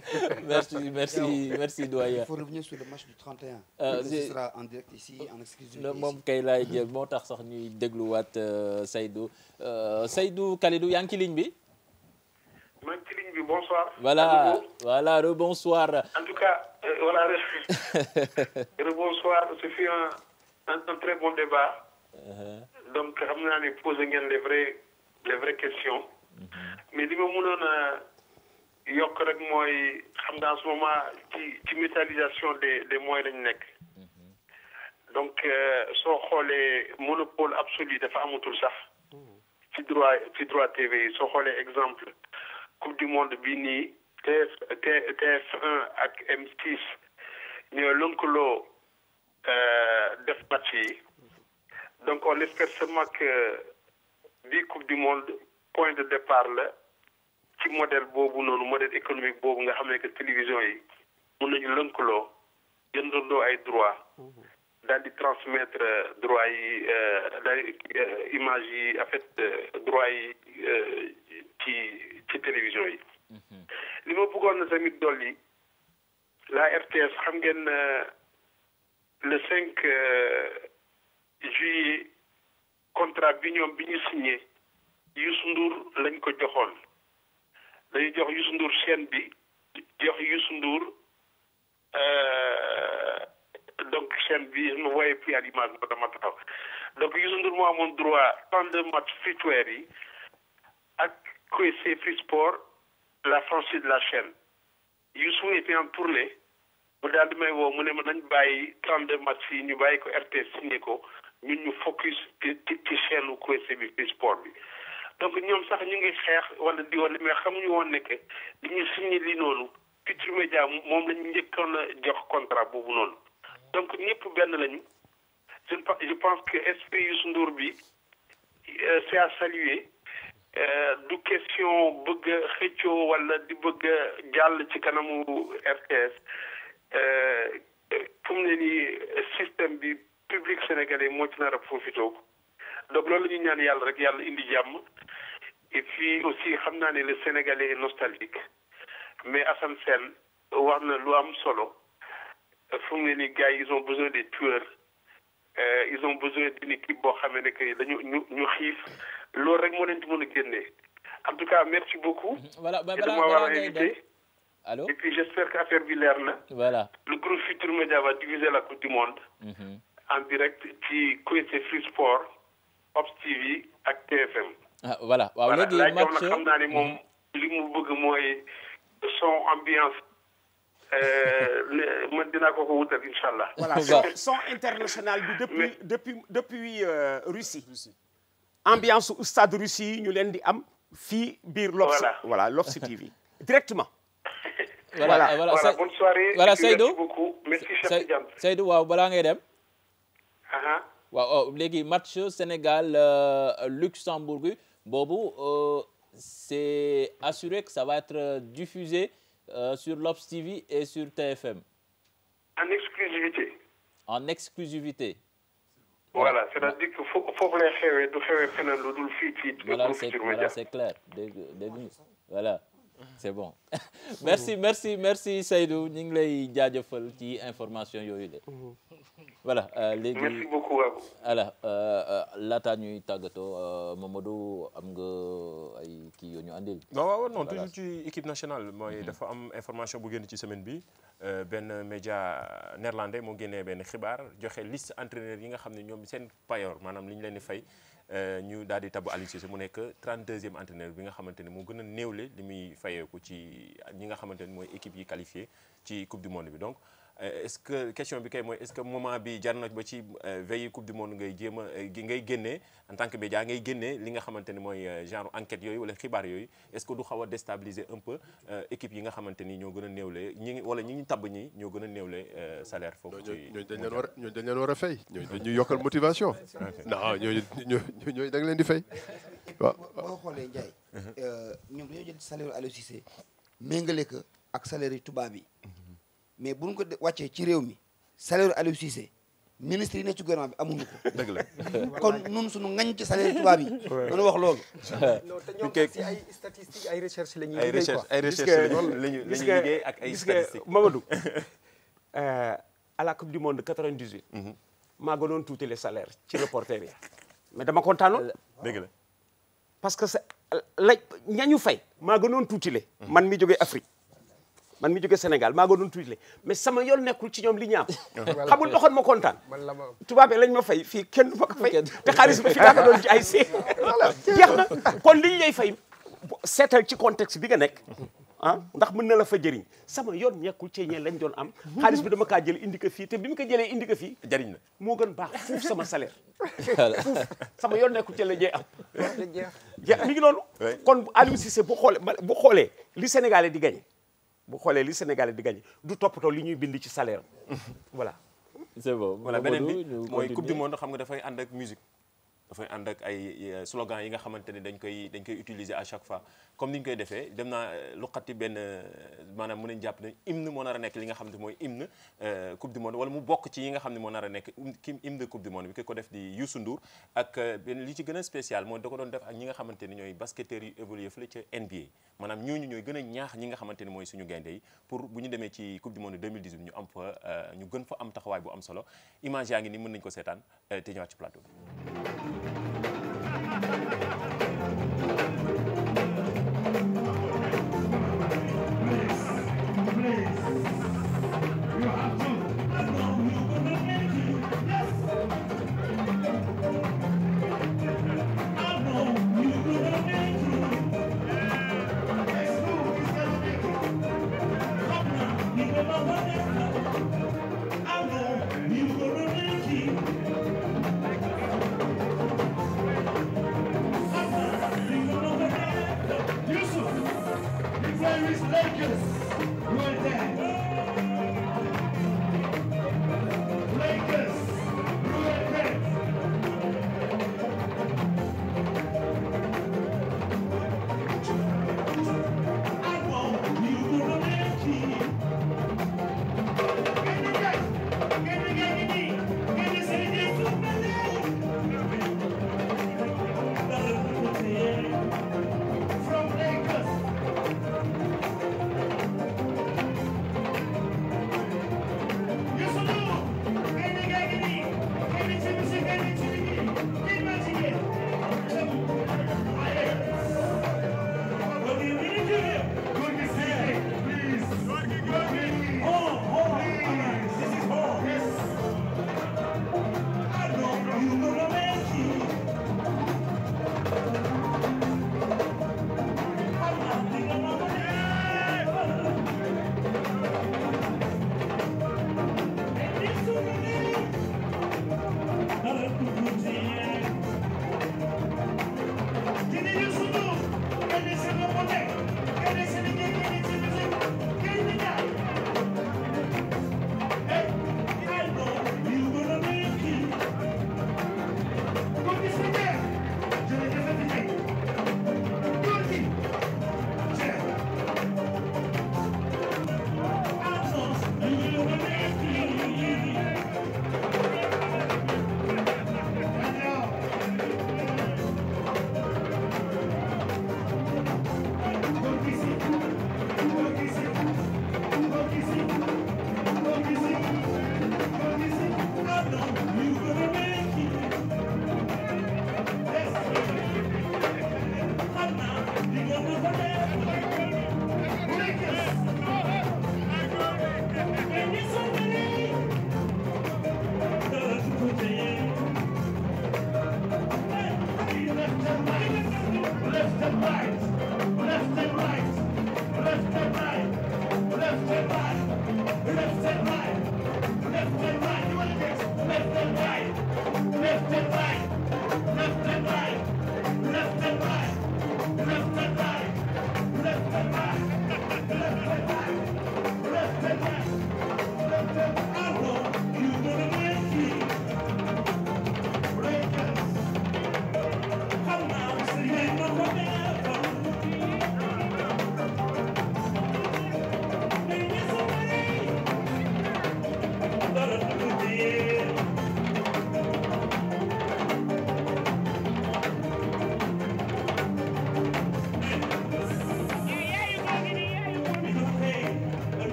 merci doyen. Il faut revenir sur le match du 31. Ce sera en direct ici en exclusivité. moom kay laay jël moo tax sax ñuy dégluwaat Seydou Seydou Kalidou yaa ngi ci ligne bi. maa ngi ci ligne bi bonsoir. voilà rebonsoir. En tout cas voilà rebonsoir ce fut un très bon débat. Donc xam naa ne posé ngeen les vraies questions. Mais li ma mënoon a yokk rek mooy xam nga en ce moment ci mutualisation des moyens lañu nekk. Donc soo xoolee monopole absolu dafa amatul sax ci droit TV yi soo xoolee exemple coupe du monde bii nii TF1 ak M6 ñoo lëkkaloo def match yi. Donc on espère seulement que bii coupe du monde point de départ la ci modèle boobu noonu modèle économique boobu nga xam ne que télévision yi mun nañu lëkkaloo jëndandoo ay droits daal di transmettre droits yi daal image yi en fait droits yi ci télévision yi. li ma bëggoon na tamit dolli la RTS xam ngeen le 5 juillet contrat bi ñoom bi ñu signé Youssou Ndour lañ ko joxoon dañu jox Youssou Ndour chaîne bi jox Youssou Ndour donc chaîne bi je ne voyais plus à l'image moo dama taxaw donc Youssou Ndour moo amoon droit 32 matchs free-to-air yi ak QC Free Sport la franchise de la chaîne Youssou était en tournée mu daal di may woo mu ne ma nañ bàyyi 32 matchs yi ñu bàyyi ko RTS signé ko ñun ñu focus ci chaîne u QC bi Free Sport bi donc ñoom sax ñu ngi xeex wala di woon mais xamuñu woon ne que li ñu signé li noonu Futurs Médias moom lañu njëkkoon a jox contrat boobu noonu donc ñëpp benn lañu je pense que esprit Youssou Ndour bi c'est à saluer du question bëgg a xëccoo wala di bëgg a jàll ci kanamu RTS fu mu ne nii système bi public sénégalais moo ci nar a profité donc loolu la ñuy ñaan yàlla rek yàlla indi jàmm et puis aussi xam naa ne le Sénégalais est nostalgique mais Assane Sène wax na lu am solo fu mu ne nii gars yi ils ont besoin des tueurs ils ont besoin d'une équipe boo xamee ne que dañu ñu xiif loolu rek moo leen ci mën a génnee en tout cas merci beaucoup. voilà balaa ngay dem allô et puis j'espère que affaire bi leer na. voilà le groupe Futurs Médias va diffuser la coupe du monde. en direct ci QC Free Sport Ops TV ak TFM. voilà waaw léegi match xam naa ne moom li mu bëgg mooy son ambiance man dinaa ko wutal incha allah. voilà son international bi depuis Russie. ambiance au stade Russie ñu leen di am fii biir L'Obs. voilà L'Obs TV directement. voilà bonne soirée. voilà Seydou merci beaucoup merci Cheikh Tidiane. Seydou waaw balaa ngay dem. waaw léegi match Sénégal Luxembourg bi boobu c'est assuré que ça va être diffusé sur L'Obs TV et sur TFM. en exclusivité. en exclusivité. voilà c'est-à-dire que foofu lay xewee du xewee feneen lu dul fii ci. voilà c'est clair dégg voilà. c'est bon merci Seydou ñu ngi lay jaajëfal ci information yooyu de. voilà léegi merci beaucoup à vous. voilà laata ñuy tàggatoo Mamadou am nga ay kii yoo ñu andil. non toujours ci équipe nationale mooy dafa am information bu génn ci semaine bi benn média néerlandais moo génnee benn xibaar joxe liste entraîneurs yi nga xam ne ñoom seen payoor maanaam li ñu leen di fay. ñu daal di tabb Aliou Cissé mu nekk 32e entraîneur bi nga xamante ne moo gën a néewle li muy fayeeku ci ñi nga xamante ne mooy équipe yi qualifié ci coupe du monde bi donc est-ce que question bi kay mooy est-ce que moment bi jar na ba ci veille coupe du monde ngay jéem a ngay génnee en tant que média ngay génnee li nga xamante ne mooy genre enquête yooyu wala xibaar yooyu est-ce que du xaw a déstabiliser un peu équipe yi nga xamante ni ñoo gën a néewle ñi ñu tabb ñi ñoo gën a néewle salaire foofu ci ñooñu dañ leen war a fay ñooñu dañuy yokkal motivation non ñooñu da nga leen di fay waaw boo xoolee Ndiaye ñoom dañoo jël salaire Aliou Cissé méngale ko ak salaire yi tubaab yi mais bu ñu ko wàccee ci réew mi salaire Aliou Cissé ministre yi ne ci gouvernement bi amuñu ko. dëgg la kon nun suñu ngañ ci salaire tubaab yi. dañu wax loolu. non te ñoom ci ay statistiques ay recherche la ñuy liggéey quoi. ay recherche la ñuy liggéey ak ay statistiques. Mamadou à la coupe du monde 98. maa gënoon tuuti les salaires ci reporter yi mais dama kontaanoon. dëgg la parce que la ñañu fay maa gënoon tuutile man mi jógee Afrique man mi jógee Sénégal maa gënoon tuutile mais sama yoon nekkul ci ñoom li ñu am xamul doxoon ma kontaan tubaab yi lañ ma fay fii kenn du ma ko fay te xaalis ba fi daa ko doon ci ay jeex na kon liñ lay fay seetal ci contexte bi nga nekk ndax mën na la fa jëriñ sama yoon nekkul ci ñeen lañ doon am xaalis bi dama kaa jël indi ko fii te bi mu ko jëlee indi ko fii jëriñ na moo gën baax fuuf sama salaire fuuf sama yoon nekkul ci la jee am jeex mi ngi noonu kon Aliou Cissé bu xoolee li Sénégalais di gagné bu xoolee li Sénégalais di gagné du toppatoo li ñuy bind ci salaire voilà c'est bon voilà beneen bi mooy coupe du monde xam nga dafay ànd ak musique dafay ànd ak ay slogan yi nga xamante ne dañ koy utiliser à chaque fois comme ni ñu koy defee dem naa luqati benn maanaam mën nañu jàpp ne hymne moo nar a nekk li nga xam ne mooy hymne coupe du monde wala mu bokk ci yi nga xam ne moo nar a nekk hymne de coupe du monde bi ki ko def di Youssou Ndour ak benn li ci gën a spécial mooy da ko doon def ak ñi nga xamante ne ñooy basketteurs yi évolué fële ca NBA maanaam ñooñu ñooy gën a ñaax ñi nga xamante ne mooy suñu gaynde yi pour bu ñu demee ci coupe du monde 2018 ñu am fa ñu gën fa am taxawaay bu am solo image yaa ngi ni mën nañu ko seetaan te ñëwaat ci plateau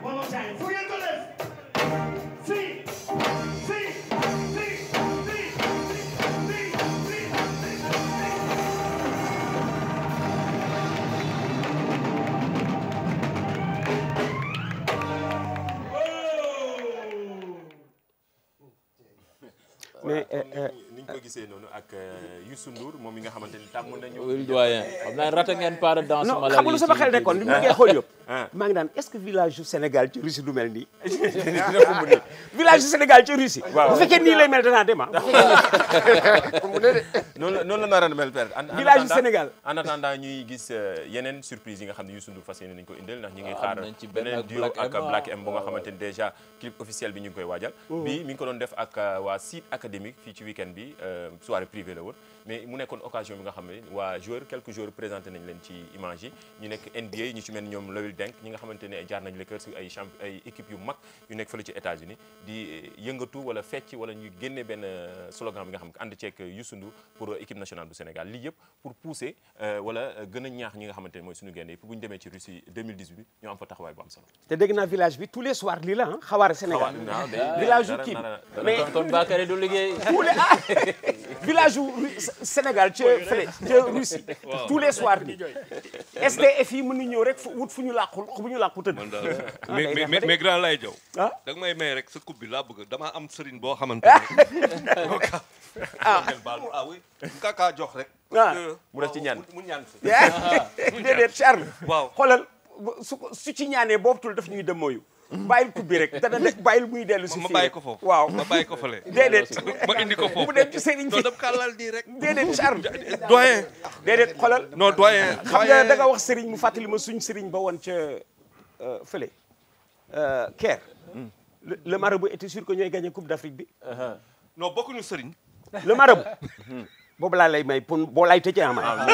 One more time. Forget the left. Feet. mais ni ñu ko gisee noonu ak Youssou Ndour moom mi nga xamante ni tàmm nañu. oui doyen xam naa rate ngeen pas de danse. non xam nga lu sama xel nekkoon li mu ngay xool yëpp. maa ngi naan est-ce que village yu Sénégal ci Russie du mel nii. village yu Sénégal ci Russie. waaw bu fekkee nii lay mel danaa dem ah. noonu la nar a mel père. village yu Sénégal. en attendant ñuy gis yeneen surprise yi nga xam ne Youssou Ndour fas yéene nañu ko indil ndax ñu ngi xaar beneen duo ak Black M bu nga xamante ni déjà clip officiel bi ñu ngi koy waajal. bi mi ngi ko doon def ak waa site académique fii ci week-end bi soirée privée la woon mais mu nekkoon occasion bi nga xam ne waa joueurs quelques joueurs présenté nañ leen ci image yi ñu nekk NBA ñu ci mel ni ñoom Lowell Denk ñi nga xamante ne jaar nañu Lakers ay ay équipes yu mag yu nekk fële ci États-Unis di yëngatu wala fecc wala ñu génne benn slogan bi nga xam ne ànd ceeg Youssou Ndour pour équipe nationale bu Sénégal lii yëpp pour pousser wala gën a ñaax ñi nga xamante ne mooy suñu gaynde yi pour bu ñu demee ci Russie 2018 bi ñu am fa taxawaay bu am solo. te dégg naa village bi tous les soirs lii la ah xawaare Sénégal. village yu kii mais kon Bakary du liggéey. village yu Sénégal ca fële ca Russie. tous les soirs bi. SDF yi mën nañu ñëw rek wut fu ñu làqu tëdd. mais grand lay jaw da nga may may rek sa coupe bi laa bëgg damaa am sëriñ boo xamante ne. ah oui. kaka jox rek. mu def ci ñaan mu ñaan si. déedéet Charles. waaw xoolal su ci ñaanee boobu daf ñuy dem mooyu. bàyyil coupe bi rek dana bàyyil muy dellu si fii ma bàyyi ko foofu waaw ma bàyyi ko fële. déedéet ma indi ko foofu mu dem ci sëriñ bi dam kàllal di rek. déedéet Charles. doyen. déedéet xoolal. non doyen. xam nga da nga wax sëriñ mu fàttali ma suñ sëriñ ba woon ca fële Caire. le marabout était sûr que ñooy gagné coupe d'Afrique bi. non bokkuñu sëriñ. le marabout. boobu laa lay may pour boo lay tëjee ama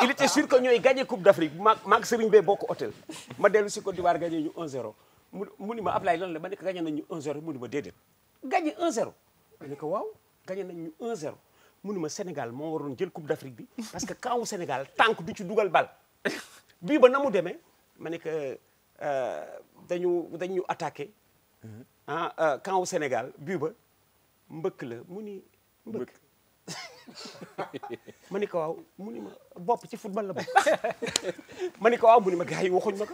il était sûr que ñooy gagné coupe d'Afrique maag sëriñ bee bokk hôtel ma dellu si Côte d'Ivoire gagné ñu 1-0 mu ni ma Ablaye lan la ma ne ko gagné nañ ñu 1-0 mu ni ma déedéet gagné 1-0 ma ne ko waaw gagné nañ ñu 1-0 mu ni ma Sénégal moo waroon jël coupe d'Afrique bi parce que camp wu Sénégal tànk du ci dugal bal bii ba na mu demee ma ne que dañu attaqué camp wu Sénégal bii ba mbëkk la mu ni mbëkk ma ni ko waaw mu ni ma bopp ci football la bokk ma ni ko waaw mu ni ma gars yi waxuñ ma ko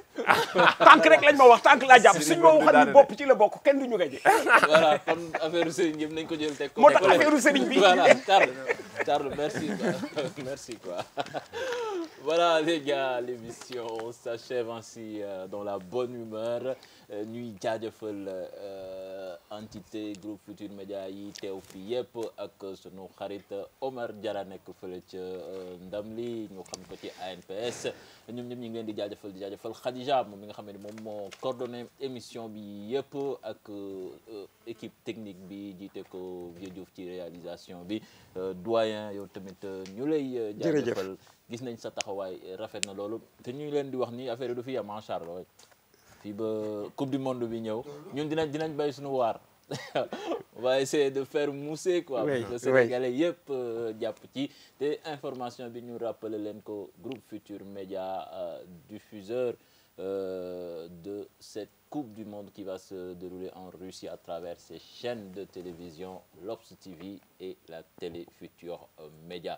tànk rek lañ ma wax tànk laa jàpp suñ ma waxal ni bopp ci la bokk kenn duñu gaje voilà kon affaire sëriñ yëpp nañ ko jël teg ko moo tax affaire sëriñ bi voilà Charles merci merci quoi voilà les gars l'émission s'achève ainsi dans la bonne humeur ñuy jaajëfal entité groupe Futur Média yi teew fi yëpp ak sunu xarit Omar Diarra nekk fële ca ndam li ñu xam ko ci ANPS ñoom ñëpp ñu ngi leen di jaajëfal Khadija moom mi nga xam ne moom moo coordonné émission bi yëpp ak équipe technique bi jiite ko Vieux Diouf ci réalisation bi doyen yow tamit ñu lay jaajëfal gis nañ sa taxawaay rafet na loolu te ñu leen di wax ni affaire yi du fi yam en Charles fii ba coupe du monde bi ñëw ñun dinañ bay suñu waar on va essayer de faire mousser quoi oui, le Sénégalais yëpp jàpp ci te information bi ñu rappeler leen ko groupe Futur Média diffuseur de cette coupe du monde qui va se dérouler en Russie à travers ses chaînes de télévision l'Obs TV et la télé Futur Média.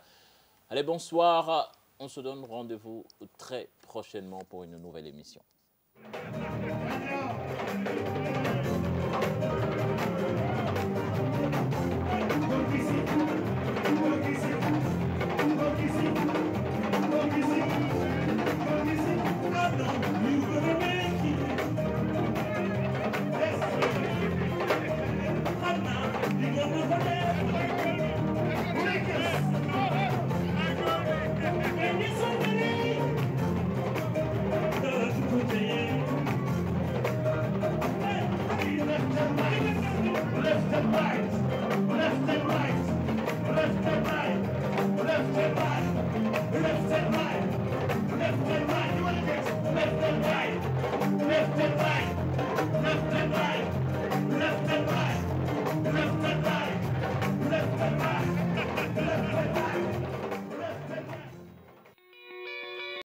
Allez, bonsoir, on se donne rendez-vous très prochainement pour une nouvelle émission.